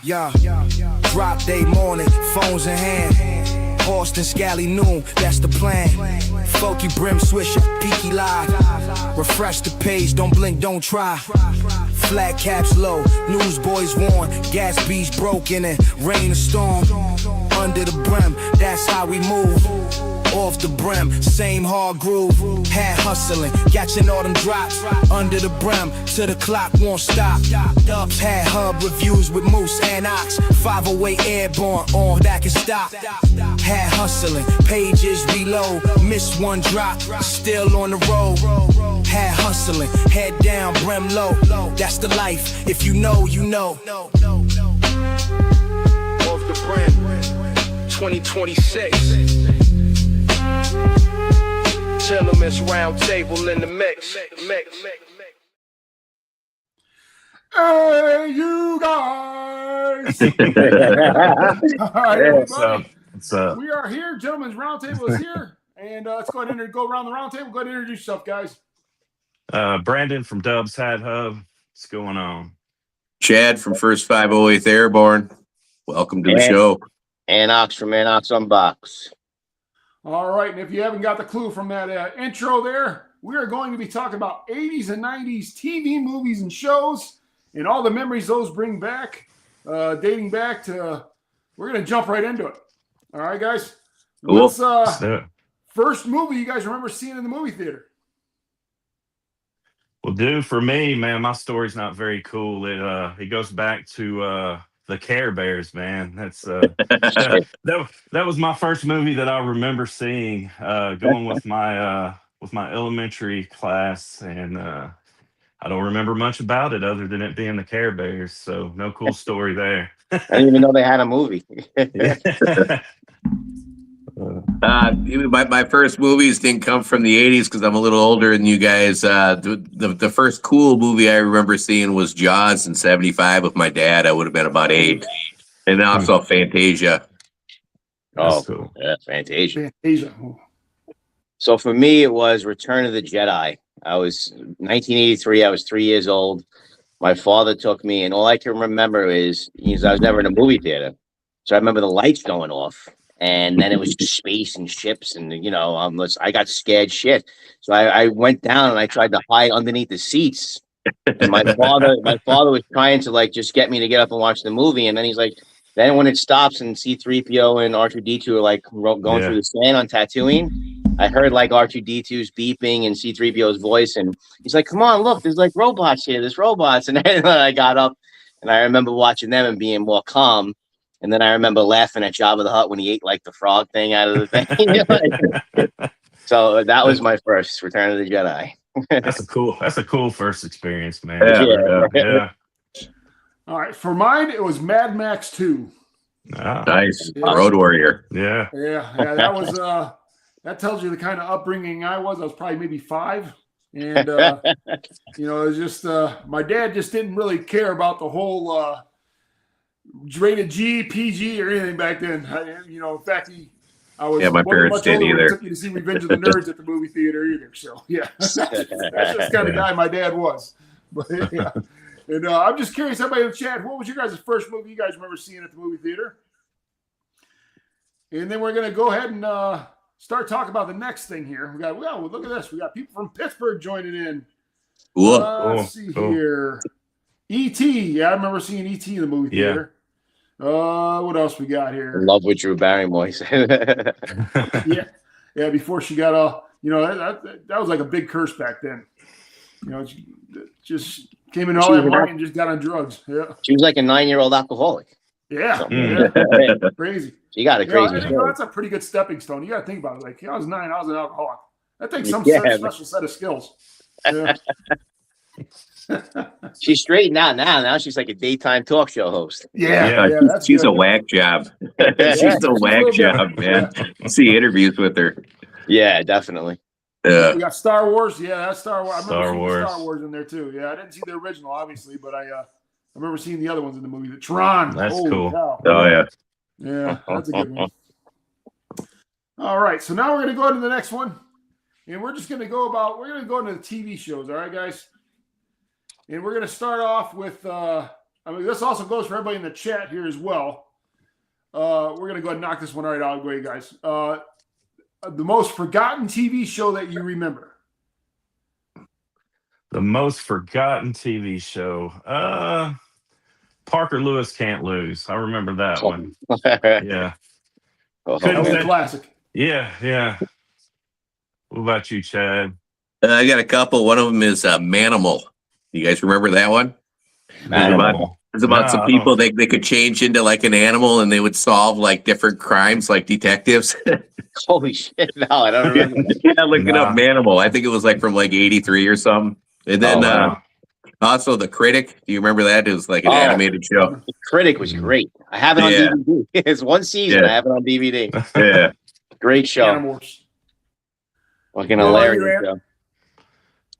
Drop day morning, phones in hand. Austin, Scally noon, that's the plan. Folky Brim Swisher, peaky live. Refresh the page, don't blink, don't try. Flat caps low, newsboys warn. Gas beach broken and rain or storm. Under the brim, that's how we move. Off the brim, same hard groove. Had hustling, catching all them drops. Under the brim, till the clock won't stop. Dubs had hub reviews with Moose and Ox. 508 airborne, on that can stop. Had hustling, pages reload. Missed one drop, still on the road. Had hustling, head down, brim low. That's the life, if you know, you know. Off the brim, 2026. Gentlemen's Roundtable in the mix. Hey, you guys! All right, Hey, what's up? We are here. Gentlemen's Roundtable is here. And let's go ahead and go around the roundtable. Go ahead and introduce yourself, guys. Brandon from Dubs Hat Hub. What's going on? Chad from First 508th Airborne. Welcome to the show. Anox from Anox Unbox. All right, and if you haven't got the clue from that intro there, we are going to be talking about 80s and 90s TV, movies, and shows, and all the memories those bring back, dating back to, we're going to jump right into it. All right, guys? Cool. First movie you guys remember seeing in the movie theater? Well, dude, for me, man, my story's not very cool. It goes back to the Care Bears, man. That's that was my first movie that I remember seeing. Going with my elementary class, and I don't remember much about it other than it being the Care Bears. So no cool story there. I didn't even know they had a movie. My first movies didn't come from the 80s because I'm a little older than you guys. The first cool movie I remember seeing was Jaws in '75 with my dad. I would have been about 8. And then also Fantasia. Oh, cool. Yeah, Fantasia. Fantasia. So for me, it was Return of the Jedi. I was 1983. I was 3 years old. My father took me, and all I can remember is I was never in a movie theater. So I remember the lights going off. And then it was just space and ships, and I got scared shit. So I went down and I tried to hide underneath the seats. And my father was trying to just get me to get up and watch the movie. And then he's like, then when it stops and C-3PO and R2-D2 are going through the sand on Tatooine, I heard R2-D2's beeping and C-3PO's voice, and he's like, "Come on, look, there's robots here. There's robots." And then I got up, and I remember watching them and being more calm. And then I remember laughing at Jabba the Hutt when he ate the frog thing out of the thing. So that was my first Return of the Jedi. That's a cool first experience, man. Yeah. All right, for mine, it was Mad Max 2. Nice. Yeah. Road Warrior. Yeah. Yeah, that was that tells you the kind of upbringing I was. I was probably maybe 5. And it was just my dad just didn't really care about the whole rated G, PG, or anything back then. In fact, I was my parents didn't either. Took me to see Revenge of the Nerds at the movie theater either. So that's just the kind of guy my dad was. But yeah, and I'm just curious, everybody in the chat, what was your guys' first movie you guys remember seeing at the movie theater? And then we're gonna go ahead and start talking about the next thing here. Look at this. We got people from Pittsburgh joining in. Cool. Let's see here. E.T. Yeah, I remember seeing E.T. in the movie theater. What else we got here? Love with Drew Barrymore. Yeah. Before she got all, that was like a big curse back then. She just came in all that money and just got on drugs. Yeah. She was like a 9-year-old alcoholic. Yeah. So, yeah. Crazy. She got a crazy story. That's a pretty good stepping stone. You got to think about it. I was 9, I was an alcoholic. That takes some special set of skills. Yeah. She's straightened out now. Now she's like a daytime talk show host. Yeah, she's a whack job. She's a whack job, man. See interviews with her. Yeah, definitely. We got Star Wars. Yeah, that's Star Wars. I remember seeing Star Wars in there too. Yeah, I didn't see the original, obviously, but I remember seeing the other ones in the movie. The Tron. That's cool. Cow. Oh yeah. Yeah, that's a good one. All right, so now we're gonna go into the next one, and we're gonna go into the TV shows. All right, guys. And we're going to start off with I mean, this also goes for everybody in the chat here as well. We're going to go ahead and knock this one right out of the way, guys. The most forgotten TV show that you remember. The most forgotten TV show. Parker Lewis Can't Lose. I remember that one. Yeah. That was a classic. Yeah. What about you, Chad? I got a couple. One of them is Manimal. You guys remember that one? It's about some people they could change into like an animal and they would solve like different crimes like detectives. Holy shit. No, I don't remember. Yeah, look it up, Manimal. I think it was like from like 83 or something. And then also The Critic. Do you remember that? It was like an animated show. The Critic was great. I have it on DVD. It's one season. I have it on DVD. Yeah. Great show. Animals. Fucking hilarious show.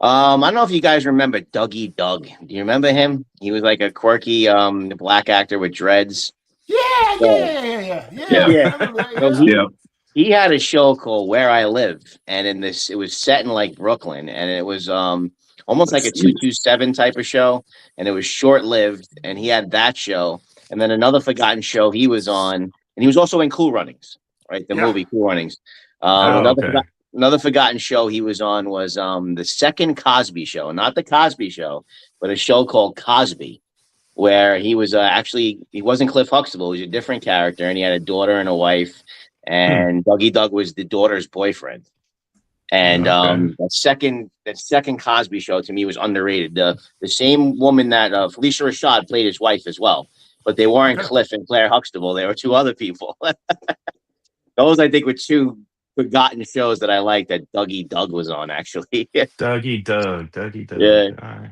I don't know if you guys remember Dougie Doug. Do you remember him? He was like a quirky black actor with dreads. Yeah. He had a show called Where I Live, and it was set in like Brooklyn, and it was almost like a 227 type of show, and it was short-lived, and he had that show, and then another forgotten show he was on, and he was also in Cool Runnings, right? The movie Cool Runnings. Another forgotten show he was on was the second Cosby Show, not the Cosby Show, but a show called Cosby, where he was he wasn't Cliff Huxtable, he was a different character, and he had a daughter and a wife, and Dougie Doug was the daughter's boyfriend. And that second Cosby Show to me was underrated. The same woman that Felicia Rashad played his wife as well, but they weren't Cliff and Claire Huxtable. They were two other people. Those I think were two forgotten shows that I liked that Dougie Doug was on, actually. Dougie Doug. Yeah. All right.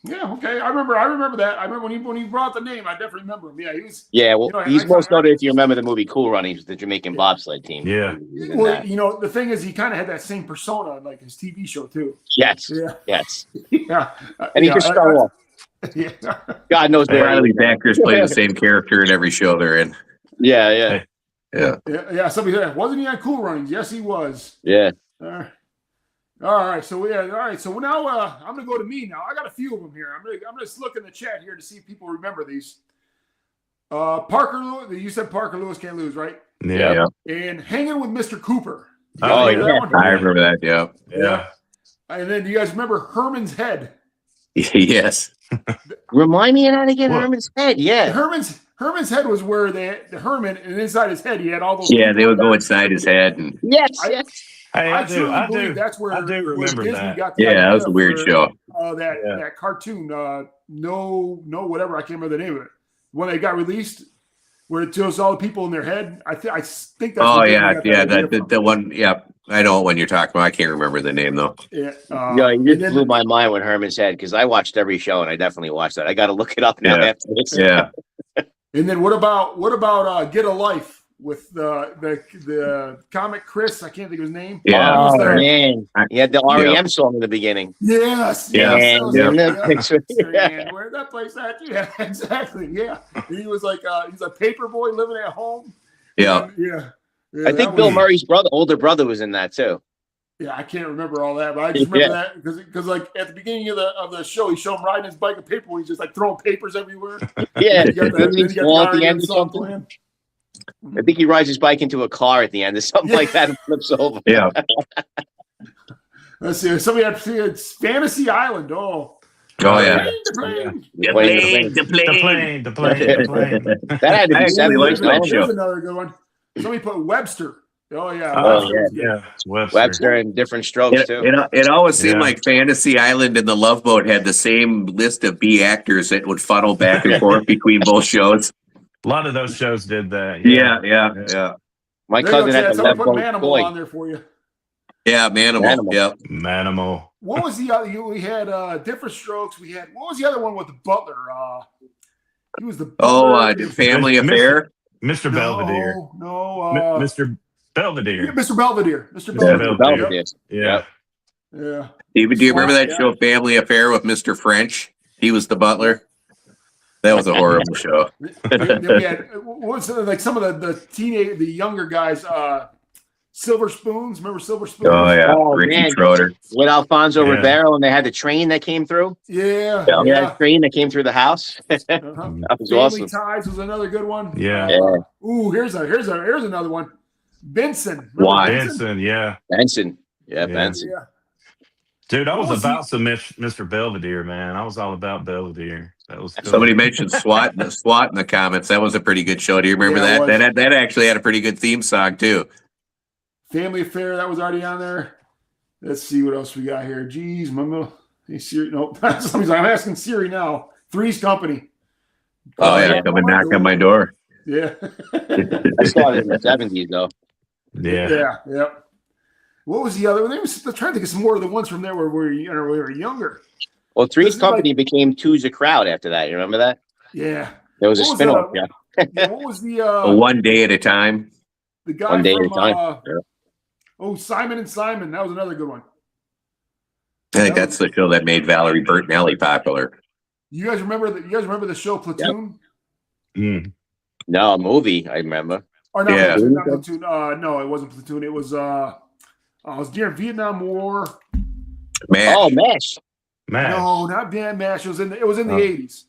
Yeah, okay. I remember that. I remember when he brought the name, I definitely remember him. Yeah, he was. Yeah, well, he's most noted if you remember the movie Cool Runnings, the Jamaican bobsled team. Yeah. Well, the thing is, he kind of had that same persona like his TV show too. Yes. Yeah. Yes. Yeah. And he could show off. Yeah. God knows A lot of these actors play the same character in every show they're in. Yeah. Yeah. Somebody said, wasn't he on Cool Runnings? Yes, he was. Yeah. All right. So So now I'm gonna go to me now. I got a few of them here. I'm gonna just look in the chat here to see if people remember these. Parker Lewis. You said Parker Lewis Can't Lose, right? Yeah. And Hanging with Mr. Cooper. Oh, yeah. I remember that. Yeah. And then do you guys remember Herman's Head? Yes. Remind me how to get Herman's Head. Yeah. Herman's Head was where the Herman, and inside his head he had all those. Yeah, they would go inside his head. And Yes. Hey, I do that's where I do remember Disney that. got the yeah, that idea was a weird for, show. That cartoon, no, whatever, I can't remember the name of it. When they got released, where it shows all the people in their head. I think that's. Oh yeah, the one. Yeah, I know what one you're talking about. I can't remember the name though. Yeah, you just blew my mind with Herman's Head because I watched every show and I definitely watched that. I got to look it up now after this. Yeah. And then what about Get a Life with the comic Chris? I can't think of his name. Yeah. Oh man, he had the REM song in the beginning. Yes. Yeah. Where's that place at? Yeah, exactly. Yeah. He was like he's a paper boy living at home. Yeah. Yeah. I think Bill Murray's older brother was in that too. Yeah, I can't remember all that, but I just remember that because like at the beginning of the show, he showed him riding his bike with paper. He's just like throwing papers everywhere. Yeah, at the end or something. I think he rides his bike into a car at the end or something like that and flips over. Yeah. Let's see. Somebody had Fantasy Island. Oh yeah. The plane. The plane. That had to be 7 liked that Here's show. another good one. Somebody put Webster. Oh yeah. Webster and Different Strokes too. It always seemed like Fantasy Island and The Love Boat had the same list of B actors that would funnel back and forth between both shows. A lot of those shows did that. Yeah. My cousin had the Love Boat Manimal toy. on there for you. Yeah, Manimal. Yeah. Manimal. What was the other? We had Different Strokes. We had what was the other one with the butler? He was the butler. Family Affair. Mr. Belvedere. No. Mr. Belvedere. Mr. Belvedere. Yeah. Yeah. Do you remember that show, Family Affair, with Mr. French? He was the butler. That was a horrible show. Then we had what's like some of the younger guys. Silver Spoons. Remember Silver Spoons? Oh yeah, Oh, Ricky man. Schroeder. With Alfonso Yeah. Ribeiro, and they had the train that came through. Yeah. Yeah. Yeah, train that came through the house. Uh-huh. That was Family awesome. Ties was another good one. Yeah. Ooh, here's another one. Benson. Remember Why? Benson, yeah. Benson. Yeah, Yeah. Benson. Yeah. Dude, I What was was about some Mr. Belvedere, man. I was all about Belvedere. That was cool. Somebody mentioned SWAT in the comments. That was a pretty good show. Do you remember Yeah, it that? was. That actually had a pretty good theme song too. Family Affair, that was already on there. Let's see what else we got here. Geez, hey, Siri. No, I'm asking Siri now. Three's Company. Oh yeah, come and knock on my door. Yeah. I started in the 70s, though. Yeah. Yeah. What was the other one? I'm trying to think of some more of the ones from there where we were younger. Well, This Three's is Company became Two's a Crowd after that. You remember that? Yeah. There was a What was spin-off. the- Yeah. Yeah, what was the One day at a time. the guy One Day at from a Time. Simon and Simon? That was another good one. I think that's the show that made Valerie Bertinelli popular. You guys remember the show Platoon? Mm. No, a movie, I remember. Or not Yeah. Platoon, not Platoon. No, it wasn't Platoon. It was during Vietnam War. Man, Oh, MASH. Man. No, not Van Mash. It was in the 80s.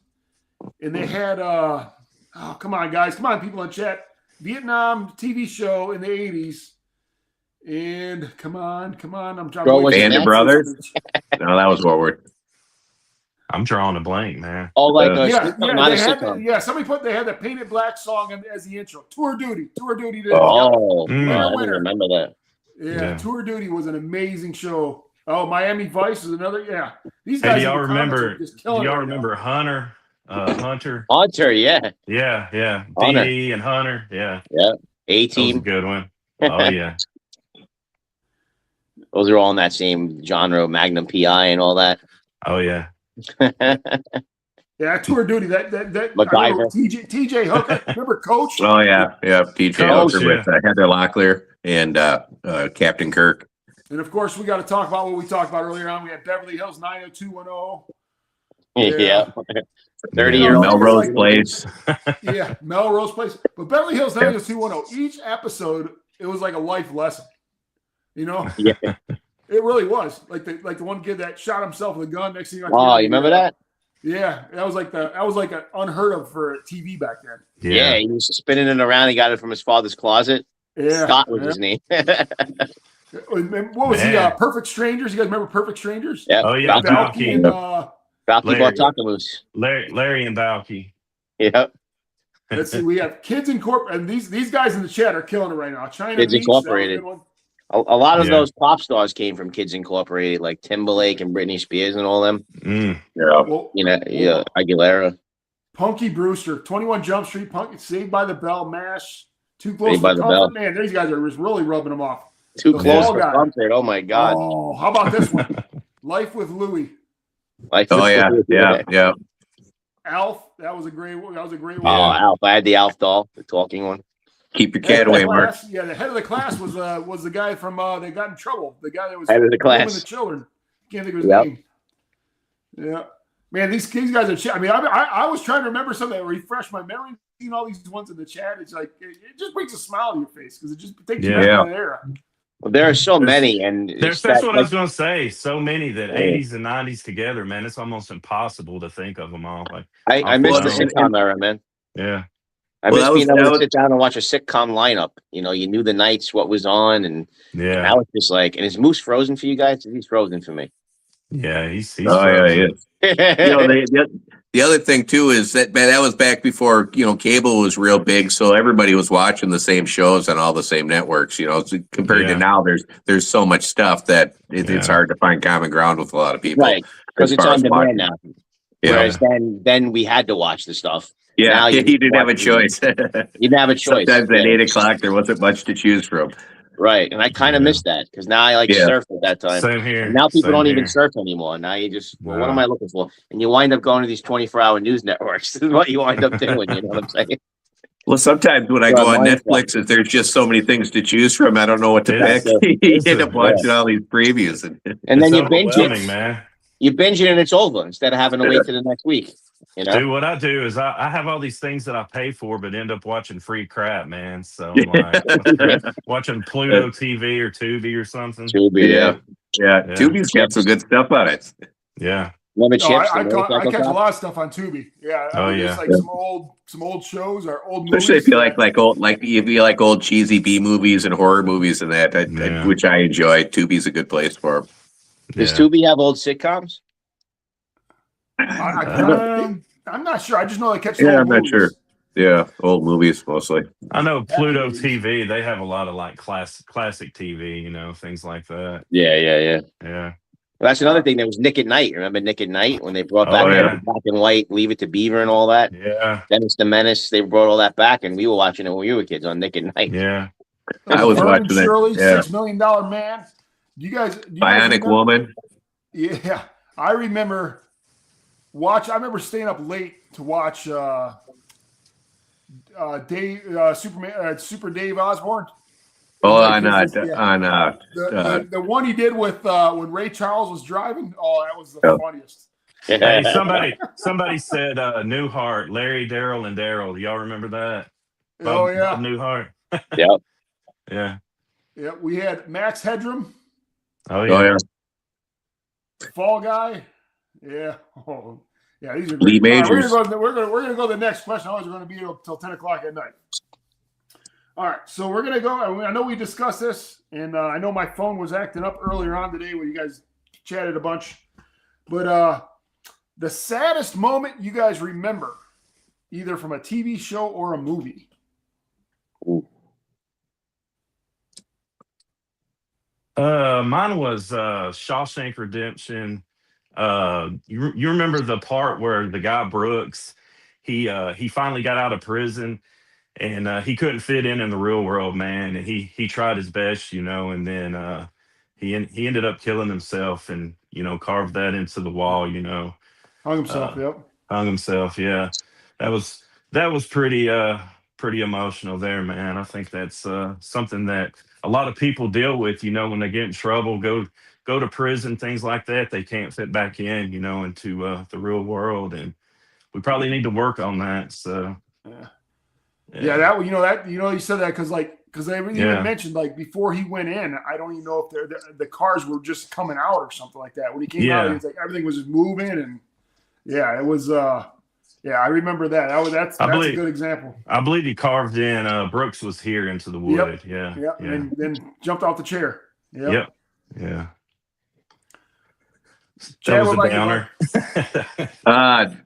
And they had come on, guys. Come on, people in chat. Vietnam TV show in the 80s. And come on. I'm trying Bro, was it Band of Nancy? Brothers? No, that was Woodward. I'm drawing a blank, man. Oh, like a Yeah, sitcom, not a they had sitcom. they had the Painted Black song as the intro. Tour Duty. Did Oh, Mm. I didn't remember that. Yeah, Tour Duty was an amazing show. Oh, Miami Vice is another. Yeah, these Hey, guys. do in y'all the comments remember? are just Do killing y'all it right remember Hunter? Hunter. Hunter, yeah. Yeah. Hunter. DD and Hunter. Yeah. That was a A-Team. good one. Oh yeah. Those are all in that same genre, Magnum PI and all that. Oh yeah. Yeah, Tour Duty. That I MacGyver. remember TJ Hooker. Remember Coach? Oh yeah. TJ Coach, Hooker with Heather Locklear and Captain Kirk. And of course, we got to talk about what we talked about earlier on. We had Beverly Hills 90210. Yeah. Yeah. 30-year-old. Melrose Place. Yeah, Melrose Place. But Beverly Hills 90210. Each episode, it was like a life lesson. You know? Yeah. It really was. Like the one kid that shot himself with a gun. Next thing Oh, you remember that? Yeah, that was like unheard of for TV back then. Yeah, he was spinning it around. He got it from his father's closet. Yeah, Scott was his name. What was he? Man. Perfect Strangers. You guys remember Perfect Strangers? Yeah. Oh yeah. Balky and Balky. Balky Larry. Bartakamus. Larry and Balky. Yeah. let's see. We have Kids Incorporated, and these guys in the chat are killing it right now. China Kids Beach, that was a Incorporated. good one. A lot of Yeah. those pop stars came from Kids Incorporated, like Timberlake and Britney Spears and all them. Mm. Yeah. Well, You know, yeah, Aguilera. Punky Brewster, 21 Jump Street, Punky, Saved by the Bell, MASH, Too Close Saved by for the Comfort. Bell. Man, these guys are just really rubbing them off. Too The close Fall for Guy. comfort. Oh my God. Oh, how about this one? Life with Louie. Like, Oh yeah. Alf, that was a great one. Oh, one. Alf. I had the Alf doll, the talking one. Keep your Head cat of the away, Mark. class- Yeah, the head of the class was the guy from They Got in Trouble. The guy that was Head of the grooming class. the children. Can't think of his Yep. name. Yeah, man, these guys are. I mean, I was trying to remember something that refreshed my memory. Seeing all these ones in the chat, it's like it just brings a smile to your face because it just takes you back Yeah. to that era. Well, there are so many, and That's that, what I was like, gonna say. So many that Yeah. 80s and 90s together, man. It's almost impossible to think of them all. Like, I miss the Well, sitcom era, man. yeah. I Well, miss that being was- able that to was- sit down and watch a sitcom lineup. You know, you knew the nights, what was on, and Yeah. now it's just like, and is Moose frozen for you guys? He's frozen for me. Yeah. He's Oh yeah, frozen. yeah. You know, the other thing too is that was back before cable was real big, so everybody was watching the same shows on all the same networks. So compared Yeah. to now, there's so much stuff that it's Yeah. hard to find common ground with a lot of people. Right, because as it's far on as watching. demand now. Yeah, Whereas then we had to watch the stuff. yeah, now you, you didn't have a watch it. choice. You didn't have a choice. Sometimes at Yeah. 8:00 there wasn't much to choose from. Right, and I kind of Yeah. miss that because now I like Yeah. surf at that time. Same here. And now people Same don't even here. surf anymore. Now you just, well, what No. am I looking for? And you wind up going to these 24-hour news networks. This is what you wind up doing. You know what I'm saying? Well, sometimes when I Yeah, go on mine's Netflix, there's just so many things to choose from. I don't know what to It pick. is. You It's end a- up watching all these previews, and And then It's you binge overwhelming, it. man. You binge it and it's over instead of having to wait till the next week. You know? Dude, what I do is I have all these things that I pay for, but end up watching free crap, man. So I'm like watching Pluto TV or Tubi or something. Tubi, Yeah. Yeah. Yeah. Tubi's got some good stuff on it. Yeah. Lemon No, chips. I catch a lot of stuff on Tubi. Yeah, I Oh, mean, yeah. it's like some old shows or old movies. Especially if you like old, like if you like old cheesy B movies and horror movies and that, Yeah. which I enjoy. Tubi's a good place for 'em. Does Yeah. Tubi have old sitcoms? I'm not sure. I just know I catch. Yeah, old I'm not movies. sure. Yeah, old movies mostly. I know Pluto TV, they have a lot of like classic TV, you know, things like that. Yeah. Yeah. Well, that's another thing. There was Nick at Night. Remember Nick at Night when they brought back Oh, yeah. the black and white, Leave It to Beaver and all that? Yeah. Dennis the Menace. They brought all that back, and we were watching it when we were kids on Nick at Night. Yeah. I was Vern watching that. Shirley, Yeah. $6 Million Man. Do you guys Bionic remember? Woman. Yeah, I remember I remember staying up late to watch Super Dave Osborne. Oh, Like, the The one he did with when Ray Charles was driving. Oh, that was the funniest. Hey, somebody said Newhart, Larry, Daryl, and Daryl. Y'all remember that? Oh yeah, Bob Newhart. Yep. Yeah. yeah. We had Max Headroom, Oh yeah. Oh yeah. Fall Guy. Yeah. Oh, yeah. These are Lee great. All right, Majors. we're gonna go to the next question. Otherwise, we're gonna be here till 10 o'clock at night. All right, so we're gonna go. I know we discussed this, and I know my phone was acting up earlier on today when you guys chatted a bunch. But the saddest moment you guys remember, either from a TV show or a movie. Mine was Shawshank Redemption. You remember the part where the guy Brooks, he finally got out of prison, and he couldn't fit in the real world, man. And he tried his best, you know, and then he ended up killing himself, and you know, carved that into the wall, you know. Hung himself. Yep. Hung himself. Yeah, that was pretty emotional there, man. I think that's something that a lot of people deal with, you know, when they get in trouble, go to prison, things like that. They can't fit back in, you know, into the real world, and we probably need to work on that. So Yeah. You said that because they even Yeah. mentioned like before he went in, I don't even know if the cars were just coming out or something like that. When he came out, Yeah. it was like everything was just moving, and yeah, it was. Yeah, I remember that. That's a good example. I believe he carved in Brooks was here into the wood. Yeah. Yep. Yeah. And then jumped off the chair. Yep. Yeah. Chad, That was what a about you, downer.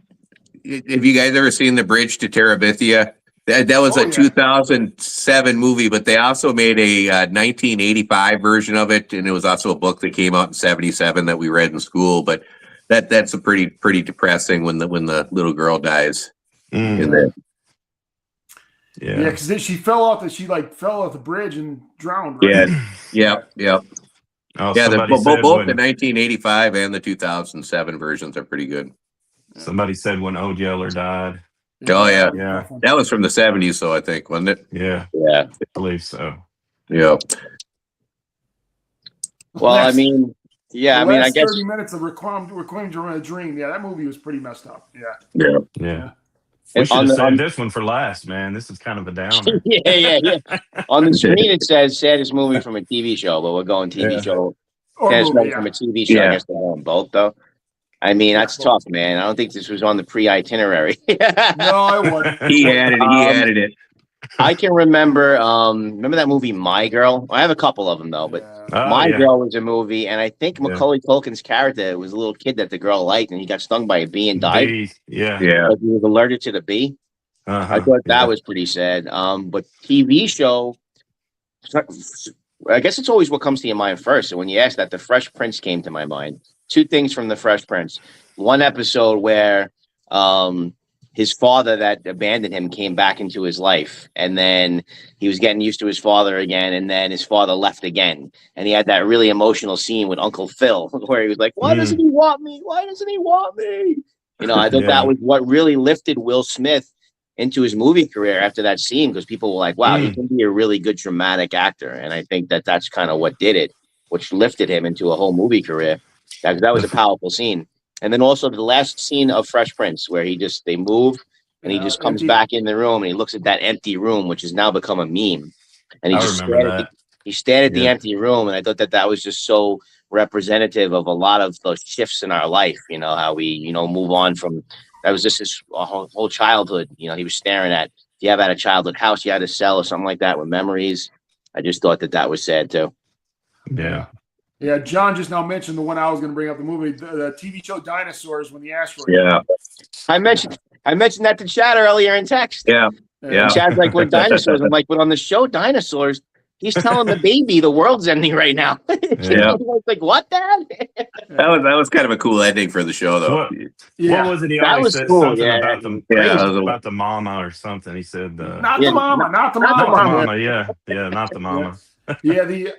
Have you guys ever seen The Bridge to Terabithia? That was Oh, a yeah. 2007 movie, but they also made a 1985 version of it, and it was also a book that came out in 77 that we read in school. But that's a pretty depressing when the little girl dies. Mm. In there. Yeah, because she fell off the bridge and drowned. Right? Yeah. Oh, Yeah, somebody both said the when, 1985 and the 2007 versions are pretty good. somebody said when Old Yeller died. Oh, yeah. Yeah. That was from the 70s, though, I think, wasn't it? Yeah, Yeah. I believe so. Yeah. Well, I mean, yeah, I mean, I guess 30 minutes of Requiem During a Dream. Yeah, that movie was pretty messed up. Yeah. Yeah. We And should on have the- saved this one for last, man. This is kind of a downer. yeah. On the screen it says saddest movie from a TV show, but we're going TV Yeah. show. Or Saddest movie, movie yeah. from a TV show. Yeah. I guess they're going both though. I mean, that's tough, man. I don't think this was on the pre-itinerary. No, it wasn't. He added it. I can remember that movie My Girl? I have a couple of them though, but Yeah. Oh, My yeah. Girl was a movie, and I think Yeah. Macaulay Culkin's character was a little kid that the girl liked, and he got stung by a bee and died. Bee, yeah. Yeah. Like he was allergic to the bee. Uh-huh. I thought that Yeah. was pretty sad. But TV show, I guess it's always what comes to your mind first. So when you ask that, The Fresh Prince came to my mind. Two things from The Fresh Prince. One episode where his father that abandoned him came back into his life, and then he was getting used to his father again, and then his father left again, and he had that really emotional scene with Uncle Phil where he was like, "Why doesn't he want me? Why doesn't he want me?" You know, I thought Yeah. that was what really lifted Will Smith into his movie career after that scene, because people were like, "Wow, he can be a really good dramatic actor," and I think that that's kind of what did it, which lifted him into a whole movie career. That was a powerful scene. And then also the last scene of Fresh Prince, where they move and he just comes back in the room and he looks at that empty room, which has now become a meme. And he I just remember that. he stared at the Yeah. empty room, and I thought that was just so representative of a lot of those shifts in our life. You know, how we, move on from, that was just his whole childhood. He was staring at, if you have had a childhood house you had to sell or something like that with memories. I just thought that was sad too. Yeah. Yeah, John just now mentioned the one I was going to bring up, the movie, the TV show Dinosaurs when the asteroid. Yeah. I mentioned that to Chad earlier in text. Yeah. And Chad's like, we're dinosaurs. I'm like, but on the show Dinosaurs, he's telling the baby the world's ending right now. Yeah. Like, what, Dad? That was kind of a cool ending for the show, though. Yeah. What was it? He That always was said cool, something yeah. about the Yeah, about the mama or something. He said Not the mama. not the mama. Yeah, not the mama. Yeah, the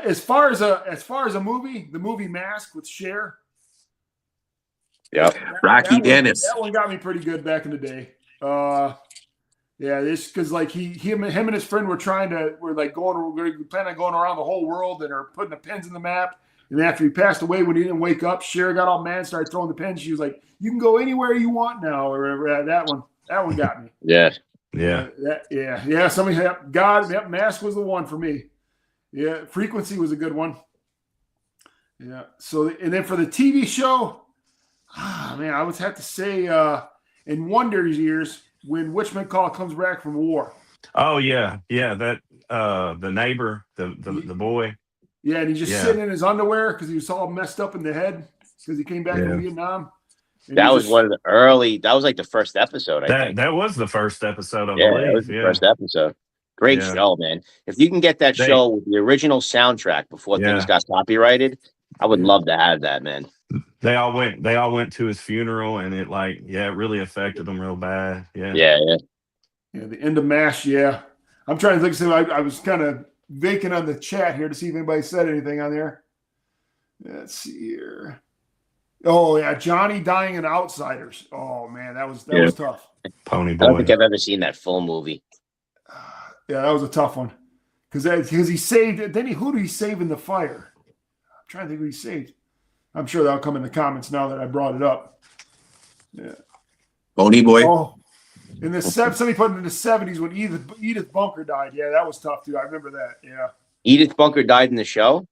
as far as a movie, the movie Mask with Cher. Yeah. Rocky Dennis. That one got me pretty good back in the day. Yeah, this because like him and his friend were planning on going around the whole world and are putting the pins in the map. And after he passed away, when he didn't wake up, Cher got all mad, started throwing the pins. She was like, "You can go anywhere you want now." Or that one got me. Yeah. Yeah. Somebody had God. Yep, Mask was the one for me. Yeah, Frequency was a good one. Yeah. So and then for the TV show, man, I would have to say in Wonder's years when Witch McCall comes back from war. Oh yeah. That the neighbor, the boy. Yeah, and he's just sitting in his underwear because he was all messed up in the head because he came back from Vietnam. And that was one of the early. That was like the first episode. I think that was the first episode. I believe. believe. That was the first episode. Great show, man. If you can get that show with the original soundtrack before things got copyrighted, I would love to have that, man. They all went to his funeral, and it really affected them real bad. Yeah, the end of MASH. Yeah, I'm trying to think. So I was kind of vacant on the chat here to see if anybody said anything on there. Let's see here. Oh yeah, Johnny dying in Outsiders. Oh man, that was tough. Pony Boy. I don't think I've ever seen that full movie. Yeah, that was a tough one because he saved. Then who did he save in the fire? I'm trying to think who he saved. I'm sure that'll come in the comments now that I brought it up. Yeah, Pony Boy. Oh, in the somebody put it in the 70s when Edith Bunker died. Yeah, that was tough too. I remember that. Yeah, Edith Bunker died in the show.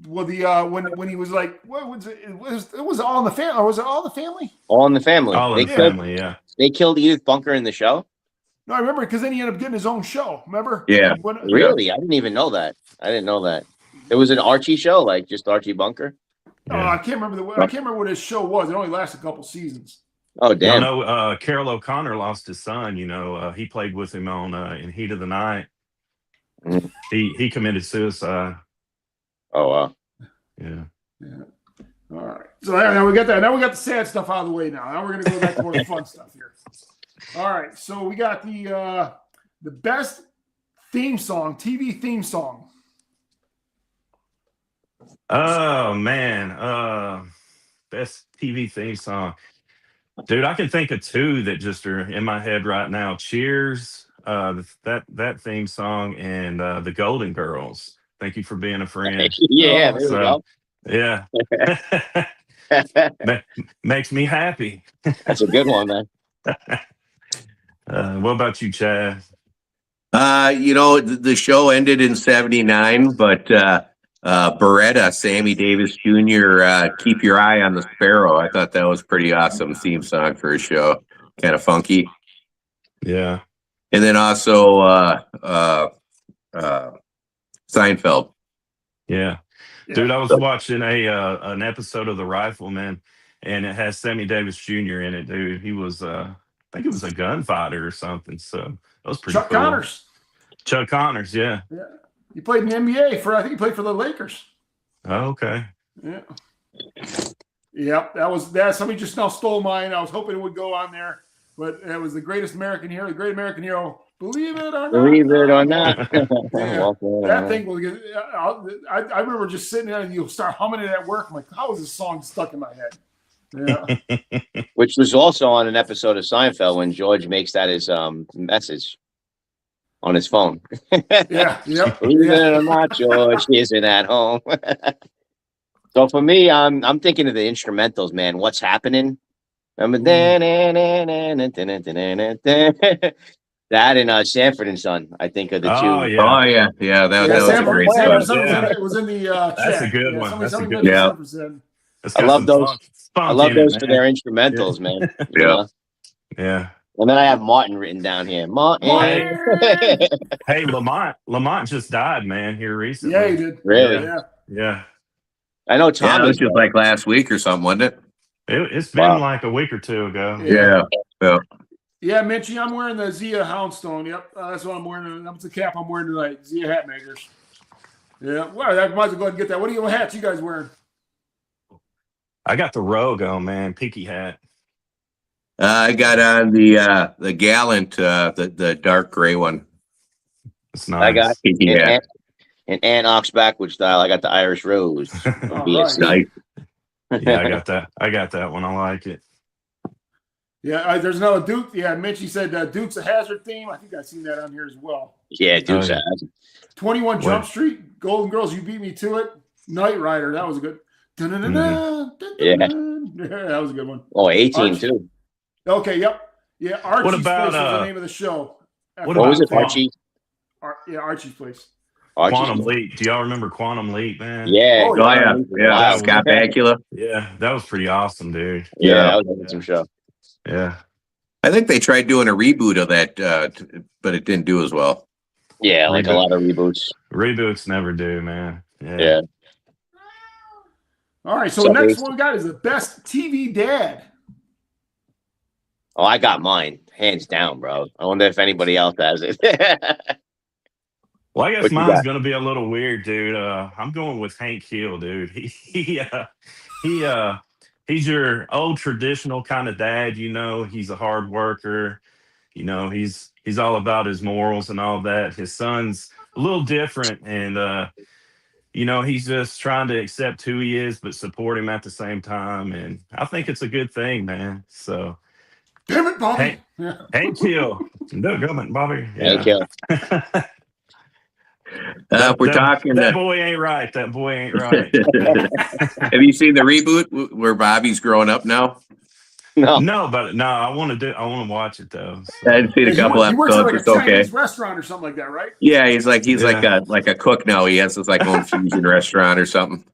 Well, when he was like, what was it? It was All in the Family, or was it All in the Family? All in the Family. All in the Family. Yeah. They killed Edith Bunker in the show. No, I remember because then he ended up getting his own show. Remember? Yeah. Really? I didn't even know that. I didn't know that. It was an Archie show, like just Archie Bunker. I can't remember what his show was. It only lasted a couple seasons. Oh damn! No, Carol O'Connor lost his son. He played with him on in Heat of the Night. Mm. He committed suicide. Oh wow! Yeah. All right. So now we got that. Now we got the sad stuff out of the way. Now we're gonna go back to more of the fun stuff here. All right. So we got the best theme song, TV theme song. Oh man, best TV theme song, dude. I can think of two that just are in my head right now. Cheers, that theme song, and the Golden Girls. Thank you for being a friend. Yeah, there we go. Yeah, makes me happy. That's a good one, man. What about you, Chad? The show ended in '79, but Beretta, Sammy Davis Jr., Keep Your Eye on the Sparrow. I thought that was pretty awesome theme song for a show. Kind of funky. Yeah. And then also Seinfeld. Yeah. Dude, I was watching an episode of The Rifleman, and it has Sammy Davis Jr. in it, dude. He was I think it was a gunfighter or something. So that was pretty cool. Connors. Chuck Connors, yeah. Yeah. He played in the NBA I think he played for the Lakers. Oh, okay. Yeah. Yep. That somebody just now stole mine. I was hoping it would go on there, but it was the great American hero. Believe it or not. Believe it or not. That thing was good. I remember just sitting there and you'll start humming it at work. I'm like, how is this song stuck in my head? Yeah. Which was also on an episode of Seinfeld when George makes that his message on his phone. Yeah. Yep. Believe it or not, George isn't at home. So for me, I'm thinking of the instrumentals, man. What's happening? Remember that and Sanford and Son, I think are the Oh two. yeah, Oh yeah, yeah. That Yeah, was a great Sanford song. Son Yeah. was in the That's chat. a good Yeah, one. That's a somebody good mentioned one. Yeah. Sanford Son. It's I got love some those. I spunk love in it, those for their man. instrumentals, man. You Yeah. know. Yeah. And then I have Martin written down here. Martin. Hey, Lamont just died, man, here Yeah, he recently. did. Really? Yeah. Yeah. I know Yeah, it Tommy. was just like last week or something, wasn't it? It's been Wow. like a week or two ago. Yeah. Yeah. Yeah, Minchie, I'm wearing the Zia Houndstone. Yep, that's what I'm wearing. That's the cap I'm wearing tonight. Zia Hat Makers. Yeah, well, I might as well go ahead and get that. What hats you guys wearing? I got the Rogue on, man. Peaky hat. I got on the Gallant, the dark gray one. It's I got nice. Yeah. an Ox backward style. I got the Irish Rose. All BSC. right. Nice. Yeah, I got that. I got that one. I like it. Yeah, there's another Duke. Yeah, Minchie said Duke's a Hazard theme. I think I've seen that on here as well. Yeah, Duke's Oh, yeah. ass. 21 Jump What? Street, Golden Girls, You Beat Me to It. Knight Rider, that was a good. Yeah. Yeah, that was a good one. Oh, 18 Archie. too. Okay, yep. Yeah, Archie's about, Place was the name of the show. what What was it, about Archie? Yeah, Archie's Place. Quantum Leap? Do y'all remember Quantum Leap, man? Yeah. Oh, Oh yeah. Yeah. Wow. Scott Bakula. Yeah, that was pretty awesome, dude. Yeah, that was an awesome show. Yeah. I think they tried doing a reboot of that, but it didn't do as well. Yeah, like a Reboot. lot of reboots. Reboots never do, man. Yeah. All right, so So the next basi- one we got is the best TV dad. Oh, I got mine. Hands down, bro. I wonder if anybody else has it. Well, I guess What you mine's got? gonna be a little weird, dude. I'm going with Hank Hill, dude. He's your old traditional kind of dad. You know, he's a hard worker. You know, he's all about his morals and all that. His son's a little different, and you know, he's just trying to accept who he is, but support him at the same time. And I think it's a good thing, man. So, Damn it, Bobby. Hank, Yeah. Hank Hill, no government, Bobby. Thank you. If we're talking, that boy ain't right. That boy ain't right. have you seen the reboot where Bobby's growing up now? No. No, but no, I want to watch it though. So. I've seen a couple He works at episodes. like a It's okay. Chinese restaurant or something like that, right? Yeah, he's like Yeah. a cook now. He has this like own fusion restaurant or something.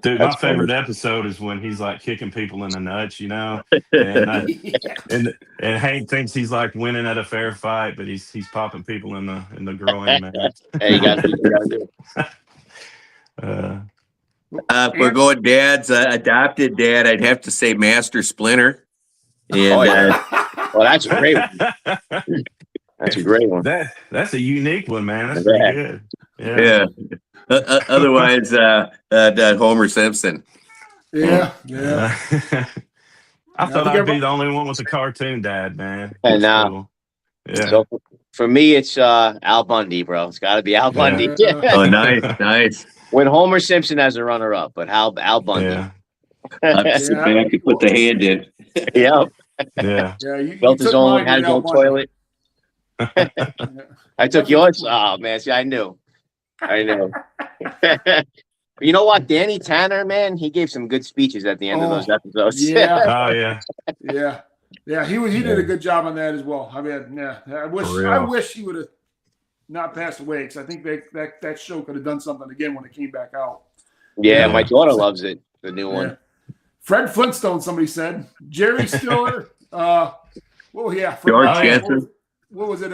Dude, That's my favorite episode is when he's like kicking people in the nuts, you know, and Hank thinks he's like winning at a fair fight, but he's popping people in the groin, man. Hey, you got to do. If we're going dad's adopted dad, I'd have to say Master Splinter. And Oh, yeah. Well, that's a great one. That's a great one. That's a unique one, man. That's Yeah. pretty good. yeah. Otherwise, Homer Simpson. Yeah. I thought think I'd be the only one with a cartoon dad, man. And That's cool. Yeah. So for me, it's Al Bundy, bro. It's got to be Al Bundy. Oh, nice. When Homer Simpson as a runner-up, but Al Bundy. Yeah. Sit back and put the hand in. Yeah. Yeah. Yeah, you Built his took own, mine had his without own one. toilet. I took yours. Oh man, see, I knew. You know what, Danny Tanner, man, he gave some good speeches at the end of those episodes. Yeah. Oh yeah. Yeah, he did a good job on that as well. I mean, yeah, I wish he would have not passed away because I think that show could have done something again when it came back out. Yeah, my daughter loves it. The new one. Yeah. Fred Flintstone, somebody said. Jerry Stiller. George Jensen. What was it?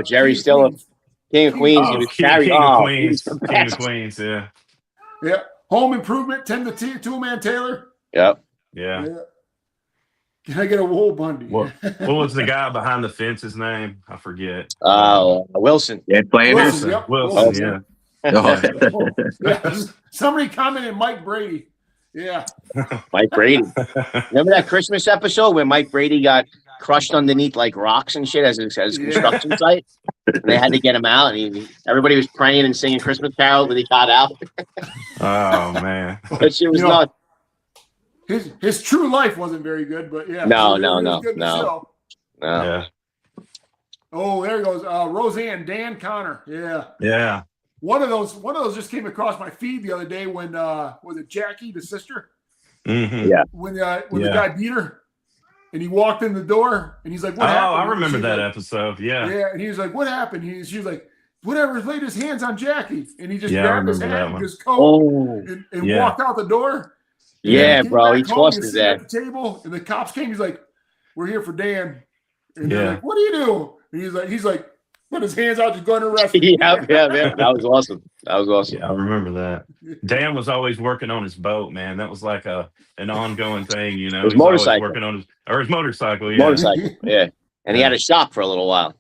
Jerry King of Stiller. Queens. King of Queens. Oh, He was King carried. of Oh, Queens. he was the King of best. Queens. Yeah. Yeah. Home Improvement, 10 to 2 Man Taylor. Yep. Yeah. Can I get a wool Bundy? What was the guy behind the fence's name? I forget. Wilson. Ed Flanders. Wilson, yep. Wilson, yeah. Yeah. Somebody commented Mike Brady. Yeah. Mike Brady. Remember that Christmas episode where Mike Brady got crushed underneath like rocks and shit as his construction site? And they had to get him out, and everybody was praying and singing Christmas carols, but he got out. Oh man. That shit was nuts. His true life wasn't very good, but yeah. No. Yeah. Oh, there he goes. Roseanne, Dan Connor. Yeah. Yeah. one of those just came across my feed the other day when was it Jackie, the sister? Mhm. Yeah. When the guy beat her and he walked in the door and he's like, "What Oh, happened?" I remember She's that like, episode. Yeah. Yeah, and he was like, "What happened?" She was like, "Whatever, laid his hands on Jackie," and he just Yeah, I grabbed his remember hat that and one. his coat Oh, and Yeah. walked out the door. And Yeah. then yeah, came bro. back He home, tossed was his sitting ass. at the table, and the cops came. He's like, "We're here for Dan," and they're Yeah. like, "What do you do?" And he's like, put his hands out, just going to arrest me. Yeah. That was awesome. That was awesome. Yeah, I remember that. Dan was always working on his boat, man. That was like an ongoing thing, you know. His He's always motorcycle. working on his motorcycle. Yeah, Motorcycle. Yeah. And he had a shop for a little while.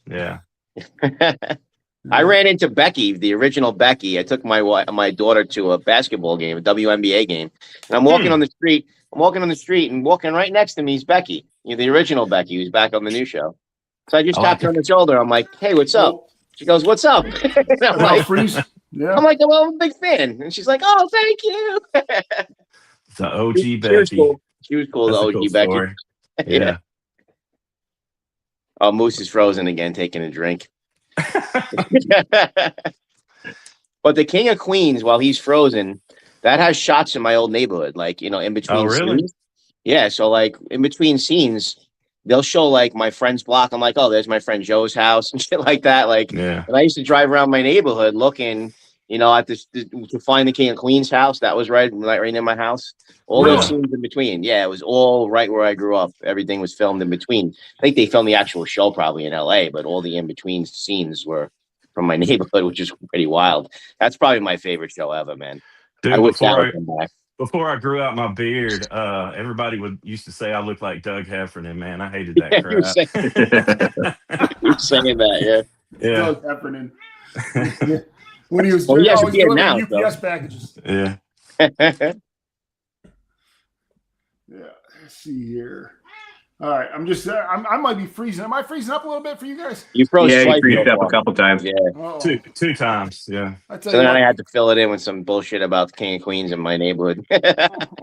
yeah. I ran into Becky, the original Becky. I took my daughter to a basketball game, a WNBA game, and I'm walking on the street. And walking right next to me is Becky, the original Becky, who's back on the new show. So I just tapped her on the shoulder. I'm like, "Hey, what's up?" She goes, "What's up?" And I'm like, Yeah. "Well, I'm a big fan." And she's like, "Oh, thank you." The OG She was Becky. cool. She was cool. That's The a OG cool Becky. story. Yeah. Yeah. Oh, Moose is frozen again, taking a drink. But the King of Queens, while he's frozen, that has shots in my old neighborhood, like, in between Oh, really? scenes. Yeah, so like in between scenes, they'll show like my friend's block. I'm like, "Oh, there's my friend Joe's house," and shit like that. Like, Yeah. and I used to drive around my neighborhood looking, at this to find the King of Queens house. That was right near my house. All those Really? scenes in between. Yeah, it was all right where I grew up. Everything was filmed in between. I think they filmed the actual show probably in LA, but all the in between scenes were from my neighborhood, which is pretty wild. That's probably my favorite show ever, man. Dude, I wish that would come back. before I grew out my beard, everybody used to say I looked like Doug Heffernan, man. I hated that You were crap. You're saying that, yeah. Yeah. Doug Heffernan. When he was Well, he has a always beard delivering now, UPS packages. Yeah. Yeah, let's see here. All right, I might be freezing. Am I freezing up a little bit for you guys? You froze Yeah, twice. you freezed so up far. a couple times. Yeah. Uh-oh. Two times. Yeah. I tell So you then what, I had to fill it in with some bullshit about the King of Queens in my neighborhood. well,